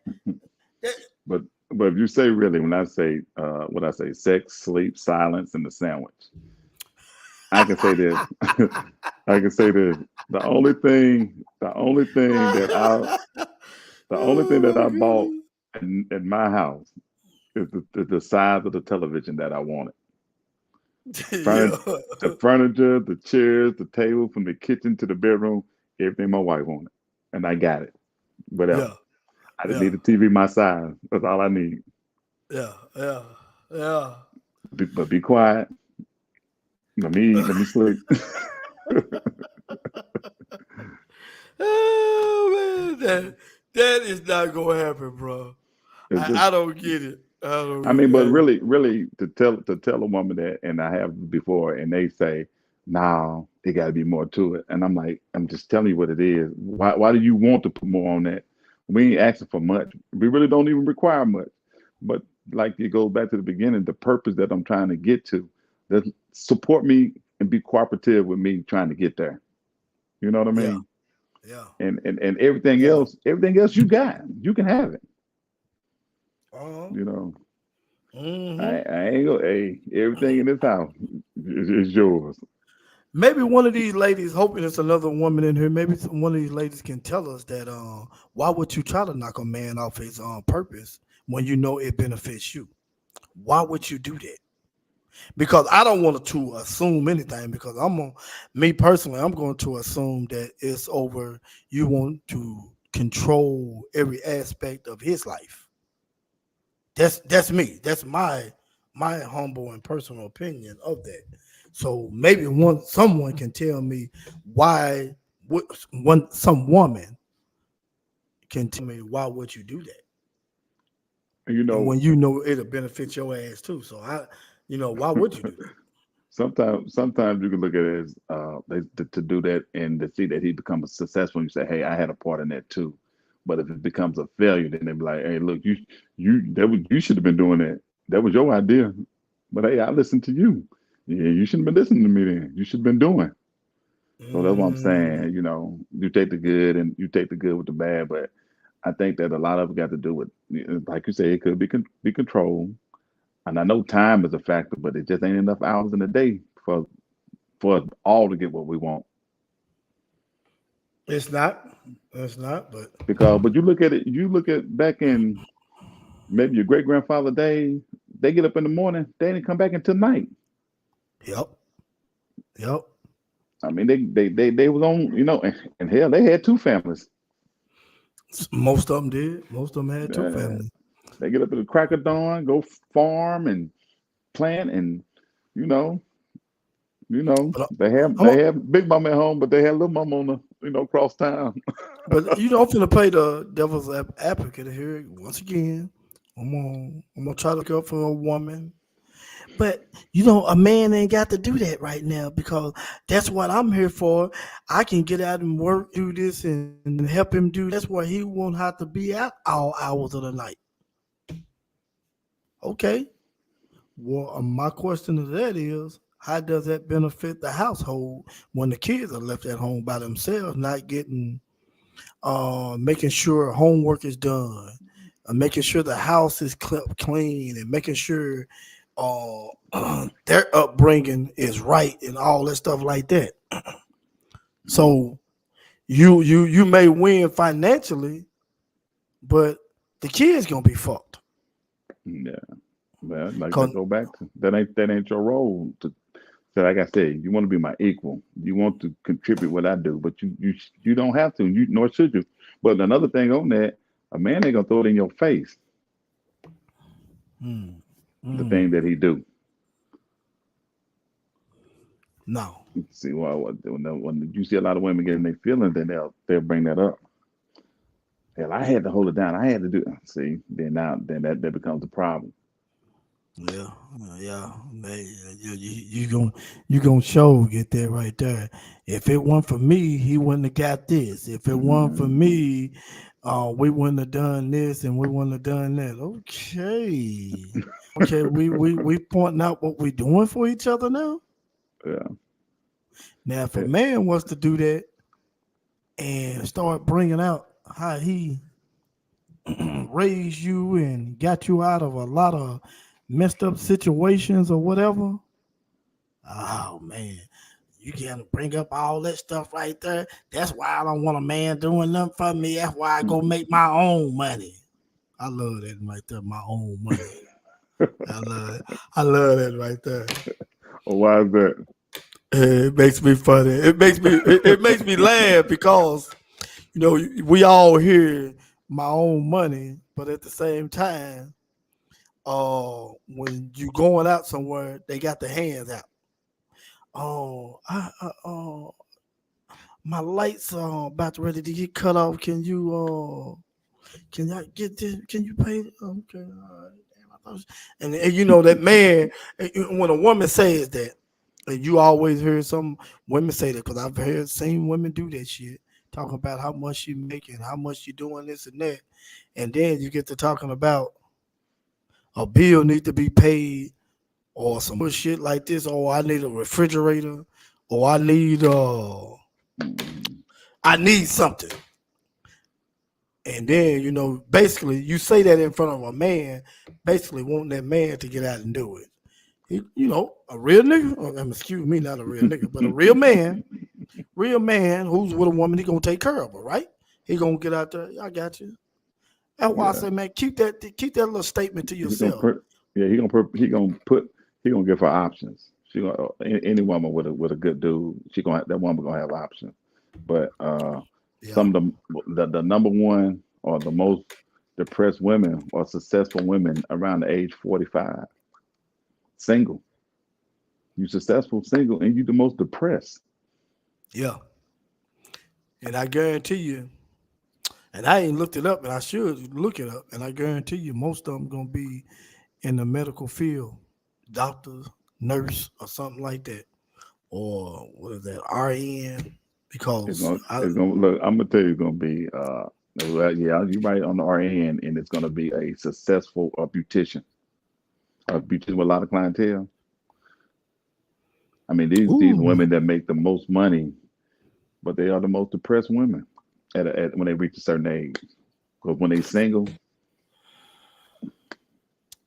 But But if you say really, when I say what I say, sex, sleep, silence, and the sandwich, I can say this. I can say this. The only thing that I bought Oh, in my house is the size of the television that I wanted. yeah. The furniture, the chairs, the table from the kitchen to the bedroom, everything my wife wanted. And I got it. Whatever. Yeah. I just Yeah. need a TV my size. That's all I need. Yeah. Yeah. Yeah. But be quiet. Let me eat. Let me sleep. Oh man, that is not gonna happen, bro. It's just, I don't get it. I mean, but really, to tell a woman that, and I have before, and they say, "No, it got to be more to it," and I'm like, I'm just telling you what it is. Why do you want to put more on that? We ain't asking for much. We really don't even require much. But like it goes back to the beginning, the purpose that I'm trying to get to, that support me and be cooperative with me trying to get there. You know what I Yeah. mean? Yeah. And everything Yeah. else you got, you can have it. Uh-huh. You know. Mhm. I ain't go. Hey, everything in this house is yours. Maybe one of these ladies, hoping it's another woman in here. Maybe one of these ladies can tell us that. Why would you try to knock a man off his purpose when you know it benefits you? Why would you do that? Because I don't want to assume anything. Because me personally, I'm going to assume that it's over. You want to control every aspect of his life. That's me. That's my humble and personal opinion of that. So maybe someone can tell me why some woman can tell me why would you do that? You And know, when you know it'll benefit your ass too. So why would you do that? sometimes you can look at it as to do that and to see that he becomes successful. And you say, hey, I had a part in that too. But if it becomes a failure, then they be like, hey, look, you should have been doing that. That was your idea. But hey, I listened to you. Yeah, you shouldn't have been listening to me then. You should have been doing. So that's what I'm Mm, saying. You know, you take the good and you take the good with the bad. But I think that a lot of it got to do with, like you say, it could be controlled. And I know time is a factor, but it just ain't enough hours in the day for us all to get what we want. it's not. It's not. But But you look at back in maybe your great grandfather day, they get up in the morning, they didn't come back until night. yep. Yep. I mean, they was on, and hell, they had two families. Most of them did. Most of them had two Uh, families. they get up at the crack of dawn, go farm and plant, and you know, But I'm, they have Big Mama at home, but they had Little Mama on the across town. But I'm finna play the devil's advocate here once again. I'm gonna try to look up for a woman, but a man ain't got to do that right now because that's what I'm here for. I can get out and work, do this, and help him do. That's why he won't have to be out all hours of the night. Okay. Well, my question to that is, how does that benefit the household when the kids are left at home by themselves, not getting making sure homework is done, making sure the house is clean, and making sure their upbringing is right and all that stuff like that. So you may win financially, but the kids gonna be fucked. Yeah, well, like I 'Cause- go back to that ain't your role to. So like I said, you want to be my equal. You want to contribute what I do, but you don't have to. You nor should you. But another thing on that, a man ain't gonna throw it in your face. Mm, The mm, thing that he do. no. See, when you see a lot of women getting their feelings, then they'll bring that up. Hell, I had to hold it down. I had to do. See, then that becomes a problem. Yeah, yeah. You gonna show get that right there. If it weren't for me, he wouldn't have got this. If it weren't for Mhm. me, we wouldn't have done this and we wouldn't have done that. Okay, okay. We pointing out what we doing for each other now. Yeah. Now, if a man wants to do that and start bringing out how he raised you and got you out of a lot of messed up situations or whatever. Oh man, you can bring up all that stuff right there. That's why I don't want a man doing nothing for me. That's why I go make my own money. I love that right there, my own money. I love that right there. Why is that? It makes me funny. It makes me laugh because we all hear my own money, but at the same time, when you going out somewhere, they got their hands out. Oh, my lights are about ready to get cut off. Can I get this? Can you pay? Okay, all right. And that man, when a woman says that, and you always hear some women say that, because I've seen women do that shit, talking about how much you making, how much you doing this and that, and then you get to talking about a bill need to be paid, or some shit like this, or I need a refrigerator, or I need something. And then, basically you say that in front of a man, basically wanting that man to get out and do it. He, a real nigga, excuse me, not a real nigga, but a real man who's with a woman, he gonna take care of her, right? He gonna get out there, I got you. That's why I say, man, keep that little statement to yourself. He gonna give her options. She gonna any woman with a good dude, that woman gonna have options. But some of the number one or the most depressed women or successful women around the age 45, single. You successful single and you the most depressed. Yeah, and I guarantee you, and I ain't looked it up, and I should look it up, and I guarantee you, most of them gonna be in the medical field, doctor, nurse, or something like that, or what is that, RN? Because it's gonna look. I'm gonna tell you, it's gonna be. You're right on the RN, and it's gonna be a successful beautician. A beautician with a lot of clientele. I mean, these women that make the most money, but they are the most depressed women at when they reach a certain age. Because when they single.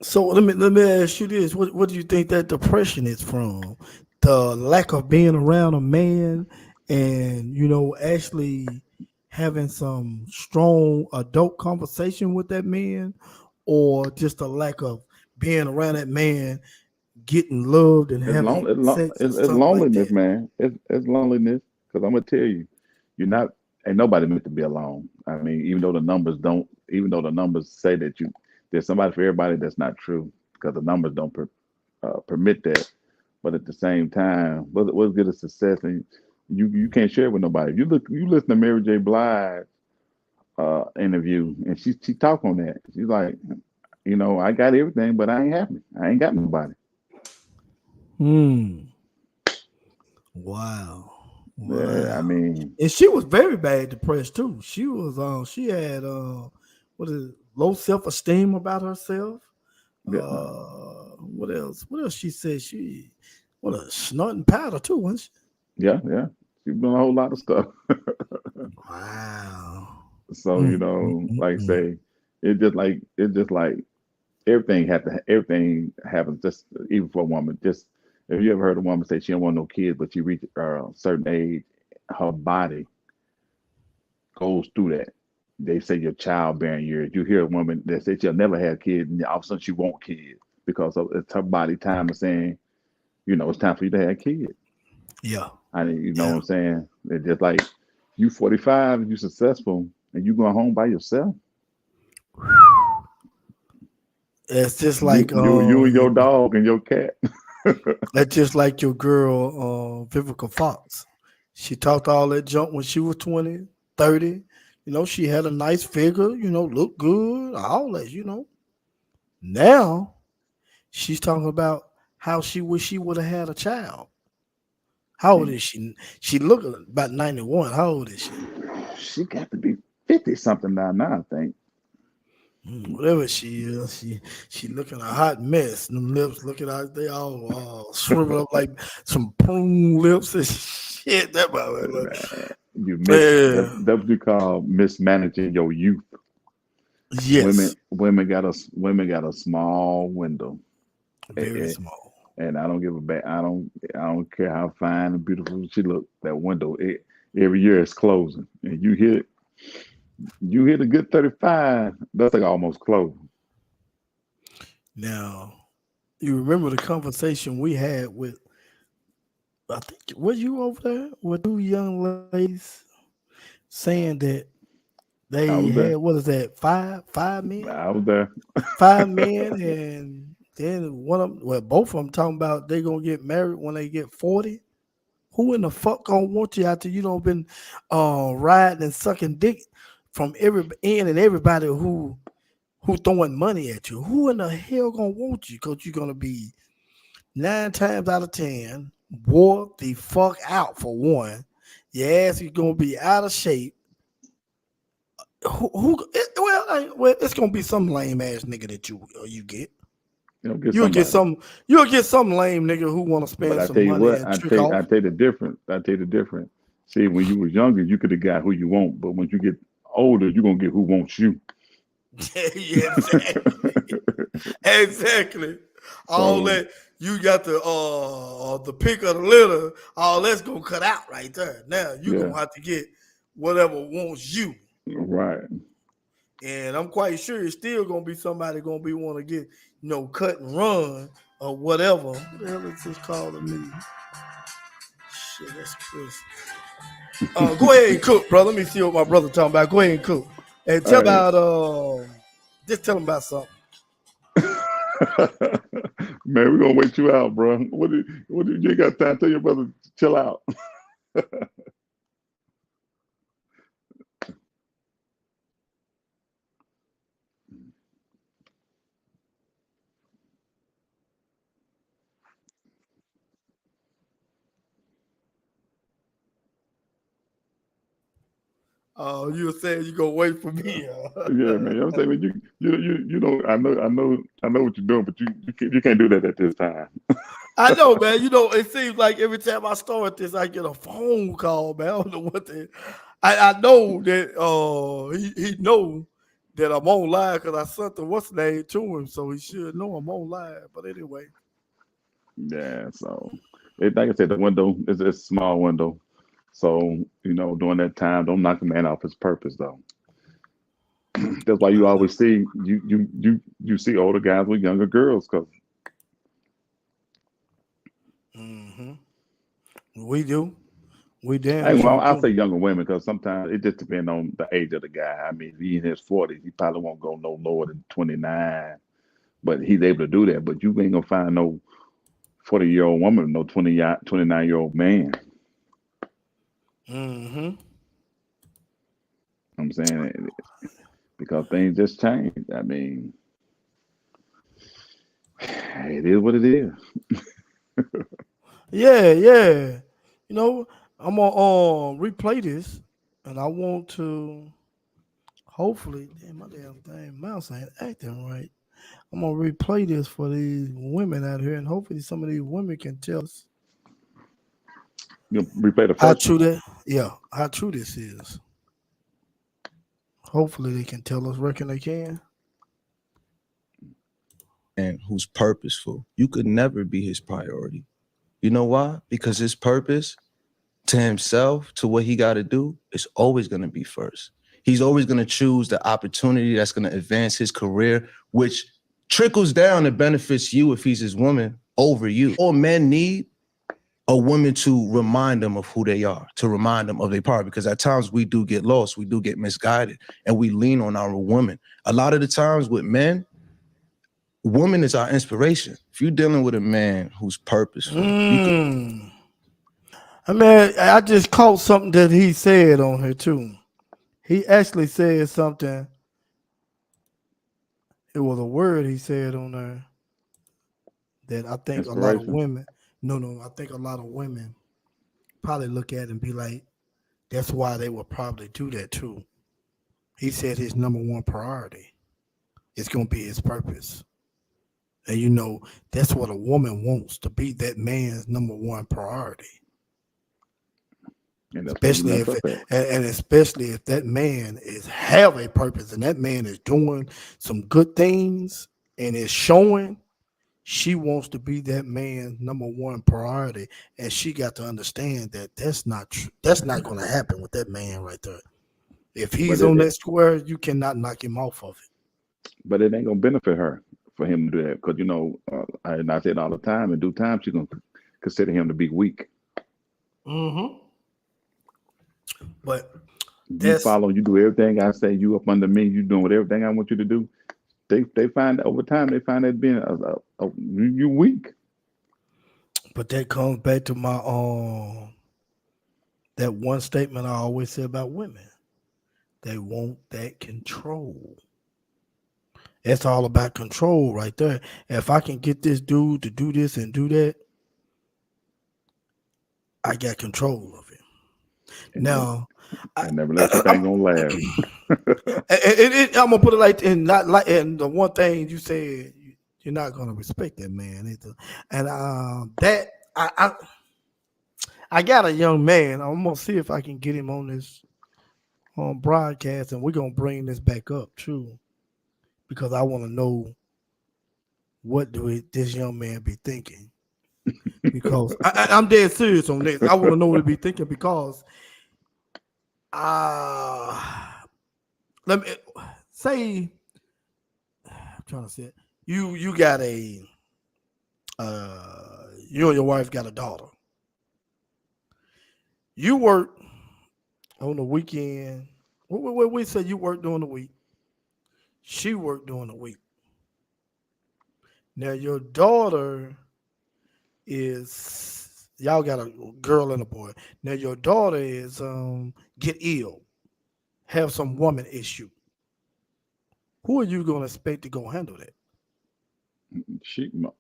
So let me ask you this: what do you think that depression is from? The lack of being around a man, and actually having some strong adult conversation with that man, or just a lack of being around that man, getting loved and having sex. It's loneliness, like man. It's loneliness. Because I'm gonna tell you, ain't nobody meant to be alone. I mean, even though the numbers say that there's somebody for everybody, that's not true, because the numbers don't permit that. But at the same time, what's good as success, and you can't share it with nobody. You listen to Mary J. Blige interview, and she talk on that. She's like, I got everything, but I ain't happy. I ain't got nobody. Wow. Yeah, I mean, and she was very bad depressed too. She was she had low self-esteem about herself. Yeah. What else she said? She a snorting powder too, wasn't she? Yeah. She's doing a whole lot of stuff. Wow. So, like say, it's just like everything happens just even for a woman. Just if you ever heard a woman say she don't want no kids, but she reaches a certain age, her body goes through that. They say your childbearing years. You hear a woman that says she'll never have kids, and all of a sudden she want kids because it's her body time of saying, it's time for you to have kids. Yeah. What I'm saying? It's just like you 45, you successful, and you going home by yourself. It's just like you and your dog and your cat. That's just like your girl, Vivica Fox. She talked all that junk when she was 20, 30. She had a nice figure, looked good, all that, Now she's talking about how she wish she would have had a child. How old is she? She looked about 91. How old is she? She got to be 50 something now, I think. Whatever she is, she looking a hot mess. Them lips looking out, they all shriveled up like some prune lips and shit. That's what you that's what you call mismanaging your youth. Yes. Women got a small window. Very small. And I don't give a I don't care how fine and beautiful she look. That window, every year it's closing, and you hit a good 35. That's like almost closed. Now, you remember the conversation we had with? I think were you over there with 2 young ladies saying that I they was there. had, what is that, five men? I was there. 5 men, and then both of them talking about they gonna get married when they get 40. Who in the fuck gonna want you after you don't been riding and sucking dick from everybody who throwing money at you? Who in the hell gonna want you? Because you're gonna be 9 times out of 10 wore the fuck out for one. Your ass is gonna be out of shape. It's gonna be some lame ass nigga that you get. You'll get some lame nigga who want to spend some money and trick off. I tell you the difference. See, when you was younger, you could have got who you want, but when you get older, you're gonna get who wants you. Yeah, exactly. Exactly. All that you got the pick of the litter, all that's gonna cut out right there. Now you're gonna have to get whatever wants you. Right. And I'm quite sure it's still gonna be somebody gonna be want to get, cut and run or whatever. What the hell is this called to me? Shit, that's Chris. Go ahead and cook, bro. Let me see what my brother talking about. Go ahead and cook. And tell just tell him about something. Man, we're gonna wait you out, bro. What do you ain't got time? Tell your brother to chill out. Oh, you were saying you gonna wait for me? Yeah, man. I'm saying, you don't. I know what you're doing, but you can't do that at this time. I know, man. It seems like every time I start this, I get a phone call, man. I don't know what I know that he know that I'm on live because I sent the what's name to him, so he should know I'm on live. But anyway. Yeah, so like I said, the window is a small window. So, during that time, don't knock a man off his purpose, though. That's why you always see you see older guys with younger girls, because we do. We damn. I'll say younger women, because sometimes it just depends on the age of the guy. I mean, if he's in his 40s, he probably won't go no lower than 29, but he's able to do that. But you ain't gonna find no 40-year-old woman, no 29-year-old man. I'm saying, because things just change. I mean, it is what it is. Yeah. I'm gonna replay this, and I want to hopefully, my damn thing, mouse ain't acting right. I'm gonna replay this for these women out here, and hopefully some of these women can tell us. You replay the first. How true this is. Hopefully they can tell us. Reckon they can. And who's purposeful. You could never be his priority. You know why? Because his purpose to himself, to what he got to do, is always going to be first. He's always going to choose the opportunity that's going to advance his career, which trickles down and benefits you if he's his woman over you. All men need a woman to remind them of who they are, to remind them of their power, because at times we do get lost, we do get misguided, and we lean on our women. A lot of the times with men, woman is our inspiration. If you're dealing with a man who's purposeful, I just caught something that he said on here too. He actually said something. It was a word he said on there that I think a lot of women. I think a lot of women probably look at it and be like, that's why they would probably do that too. He said his number one priority is going to be his purpose. And that's what a woman wants, to be that man's number one priority. And that's what you especially mess if up at. and especially if that man is have a purpose and that man is doing some good things and is showing. She wants to be that man's number one priority, and she got to understand that that's not true. That's not going to happen with that man right there. If he's But on it, that square, you cannot knock him off of but it ain't gonna benefit her for him to do that because and I say it all the time. In due time, she's gonna consider him to be weak. it. Mm-hmm. But You follow, you do everything I say. You up under me. You doing everything I want you to do. They find over time they find that being you weak. But that comes back to my that one statement I always say about women. They want that control. It's all about control right there. If I can get this dude to do this and do that, I got control of him. And Now, I never let you think gonna last. I'm gonna put it like, and not like, and the one thing you said, you're not gonna respect that man either. And that I got a young man. I'm gonna see if I can get him on this broadcast, and we're gonna bring this back up too, because I want to know what this young man be thinking. Because I'm dead serious on this. I want to know what he be thinking because let me say, I'm trying to say it. You got a you and your wife got a daughter. You work on the weekend. We say you work during the week. She worked during the week. Now your daughter is, y'all got a girl and a boy. Now your daughter is get ill, have some woman issue. Who are you gonna expect to go handle that?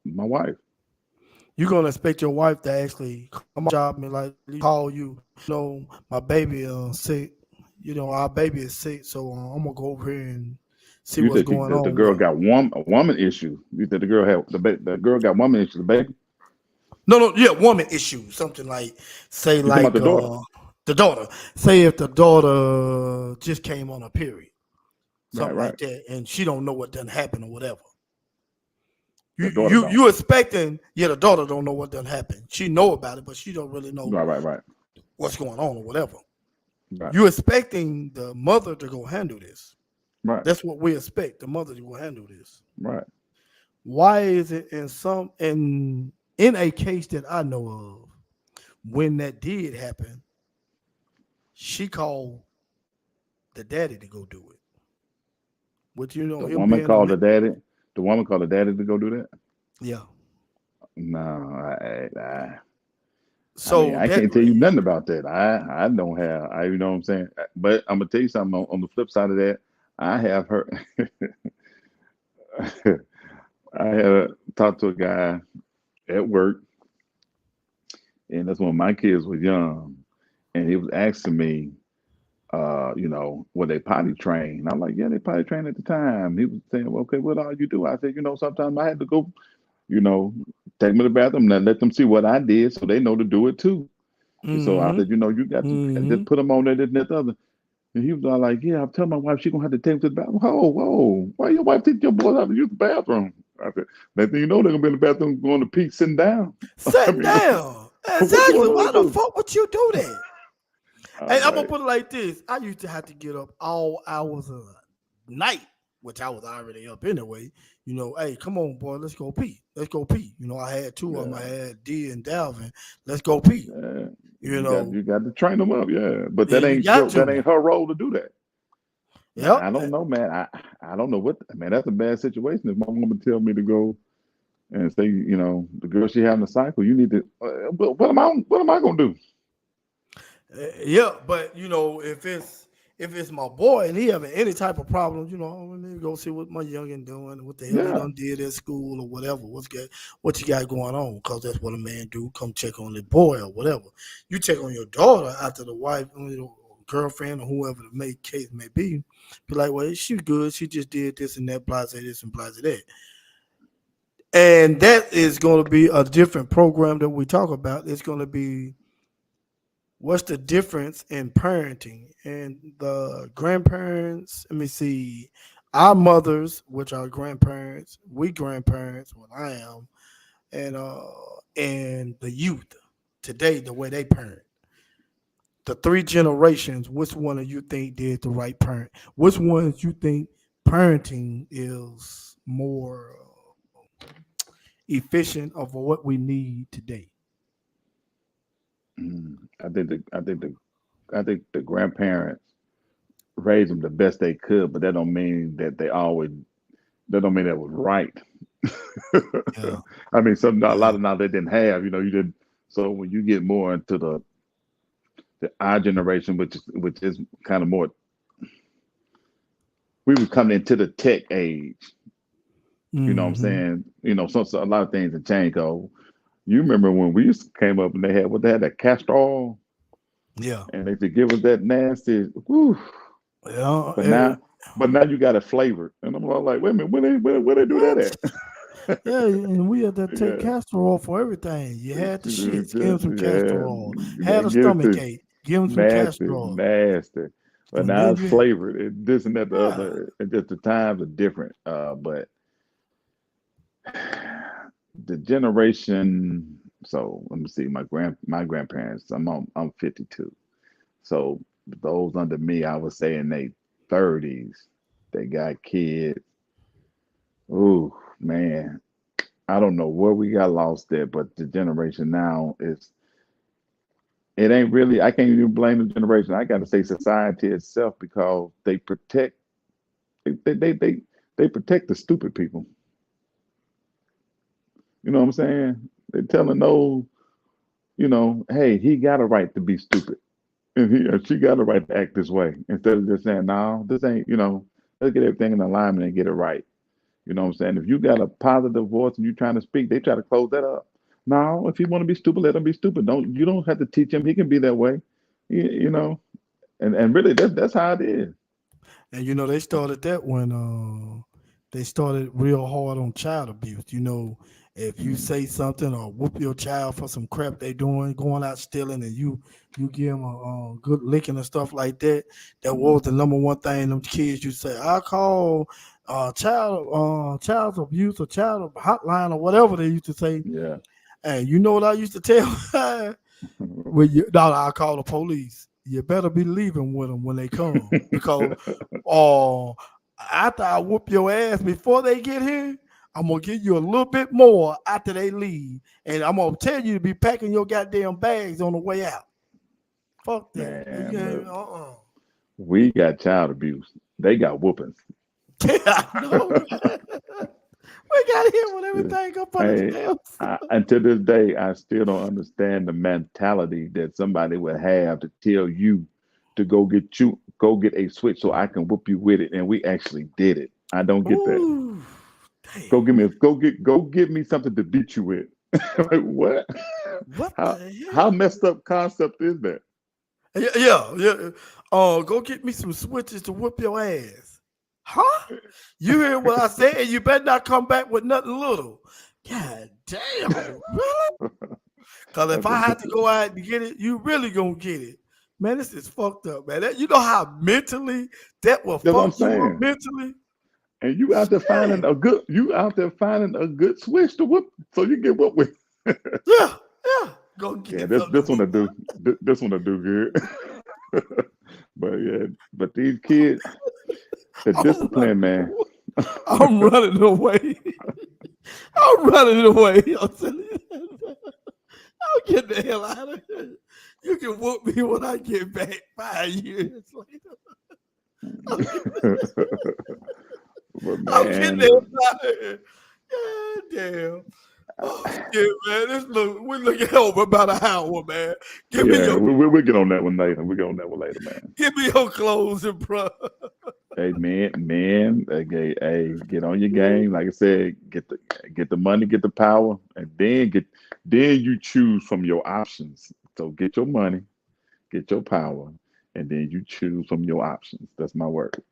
My wife. You're gonna expect your wife to actually come on job and like call you. My baby sick. Our baby is sick, so I'm gonna go over here and see what's going on. The girl got a woman issue. You said the girl had the girl got woman issue. The baby. No, yeah, woman issue. Something like, say, You like the daughter. The daughter. Say if the daughter just came on a period, something Right. like that, and she don't know what done happened or whatever. You You expecting? Yeah, the daughter don't know what done happened. She know about it, but she don't really know Right. what's going on or whatever. Right. You expecting the mother to go handle this? Right. That's what we expect. The mother to go handle this. Right. Why is it in a case that I know of, when that did happen, she called the daddy to go do it. But the woman called the daddy. The woman called the daddy to go do that. Yeah. No, So I can't tell you nothing about that. I don't have. You know what I'm saying. But I'm gonna tell you something. On the flip side of that, I have heard. I had talked to a guy at work, and that's when my kids were young, and he was asking me, were they potty trained? I'm like, yeah, they potty trained at the time. He was saying, well, okay, what all you do? I said, sometimes I had to go, take them to the bathroom and let them see what I did so they know to do it too. Mm-hmm. So I said, you got to just put them on there, this and that other. And he was all like, yeah, I'm telling my wife she's going to have to take him to the bathroom. Whoa, why your wife take your boys out to use the bathroom? I said, next thing you know, they're going to be in the bathroom going to pee, sitting down. Sitting down. Exactly. Why the fuck would you do that? Hey, I'm going to put it like this. I used to have to get up all hours of the night, which I was already up anyway. Hey, come on, boy, let's go pee. Let's go pee. I had two of them. I had D and Dalvin. Let's go pee. Yeah. You got to train them up, yeah. But that ain't her role to do that. Yeah, I don't know, man. I don't know that's a bad situation. If my woman tell me to go and say, the girl she having a cycle, you need to. What am I gonna do? Yeah, but if it's my boy and he having any type of problems, I need to go see what my youngin doing, what the hell he done did at school or whatever. What you got going on? Because that's what a man do. Come check on the boy or whatever. You check on your daughter after the wife, girlfriend or whoever the case may be. Be like, well, she's good. She just did this and that, blase this and blase that. And that is going to be a different program that we talk about. It's going to be what's the difference in parenting and the grandparents? Let me see. Our mothers, which are grandparents, we grandparents, what I am, and the youth today, the way they parent. The three generations, which one of you think did the right parent? Which ones you think parenting is more efficient of what we need today? I think the grandparents raised them the best they could, but that don't mean that that don't mean that was right. Yeah. I mean, a lot of now they didn't have, you know, you didn't. So when you get more into the our generation, which is kind of more, we were coming into the tech age. You know what I'm saying? You know, so a lot of things have changed. Oh, you remember when we came up and they had that castor oil, Yeah. and they used to give us that nasty. Whew. Yeah. But now you got it flavored, and I'm all like, wait a minute, where they do that at? Yeah, and we had to take Yeah. castor oil for everything. You had the shits, give them some Yeah, castor oil. they Had a give it stomach to ache, give them some nasty, castor oil. nasty. But And now then it's you, flavored. This and that, the yeah, other. And just the times are different. But the generation. So let me see. My grandparents. I'm 52. So those under me, I would say in their 30s, they got kids. Ooh, man. I don't know where we got lost there, but the generation now is it ain't really I can't even blame the generation. I gotta say society itself because they protect the stupid people. You know what I'm saying? They're telling those, you know, hey, he got a right to be stupid. And he or she got a right to act this way. Instead of just saying, no, this ain't, you know, let's get everything in alignment and get it right. You know what I'm saying? If you got a positive voice and you're trying to speak, they try to close that up. No, if he want to be stupid, let him be stupid. You don't have to teach him. He can be that way. You know, and really that's how it is. and you know they started that when they started real hard on child abuse. You know, if you Mm, say something or whoop your child for some crap they doing, going out stealing, and you give them a good licking and stuff like that, that was mm, the number one thing them kids you say. I call child abuse or child hotline or whatever they used to say. yeah. And you know what I used to tell? When you, no, I call the police. You better be leaving with them when they come because uh, after I whoop your ass before they get here, I'm gonna give you a little bit more after they leave, and I'm gonna tell you to be packing your goddamn bags on the way out. Fuck that. Man, look, Uh-uh. we got child abuse. They got whoopings. I know. We got hit with everything up under the Hey, damn. and to this day, I still don't understand the mentality that somebody would have to tell you to go get a switch so I can whoop you with it, and we actually did it. I don't get that. Ooh, damn. Go get me something to beat you with. Like what? What How the how hell? messed up concept is that? Yeah. Go get me some switches to whoop your ass. Huh? You hear what I said? And you better not come back with nothing little. God damn. Really? Because if That's I a, had to go out and get it, you really gonna get it. Man, this is fucked up, man. You know how mentally that will that's what I'm fuck you up saying. mentally? And you out there finding a good switch to whoop so you get whooped with. Yeah. Go Yeah, get something to this one to whoop. do this one to do good. But yeah, but these kids, the I'm discipline, man. running, I'm running away. I'm running away. I'm telling you. I'll get the hell out of here. You can whoop me when I get back 5 years later. But I'm getting man, the hell out of here. God damn. Oh shit, man. We're looking over about an hour, man. Give me yeah, your we'll get on that one later. We'll get on that one later, man. closing, bro. Hey, okay, hey, get on your game. Like I said, get the money, get the power, and then you choose from your options. So get your money, get your power, and then you choose from your options. That's my word.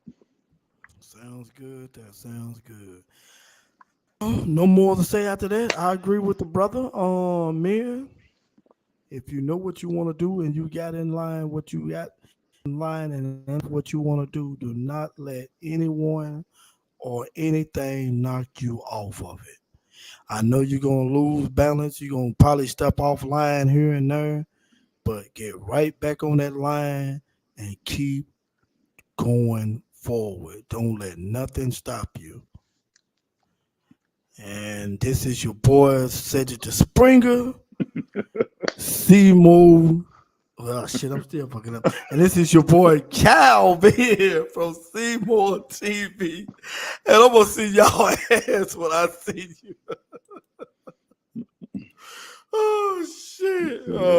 Sounds good. That sounds good. No more to say after that. I agree with the brother. Man. If you know what you want to do and you got in line what you got in line and what you want to do not let anyone or anything knock you off of it. I know you're going to lose balance. You're going to probably step off line here and there, but get right back on that line and keep going forward. Don't let nothing stop you. And this is your boy, Cedric the Springer, Seymour. Well, shit, I'm still fucking up. And this is your boy, Cal here from Seymour TV. And I'm going to see y'all ass when I see you. Oh, shit. Oh.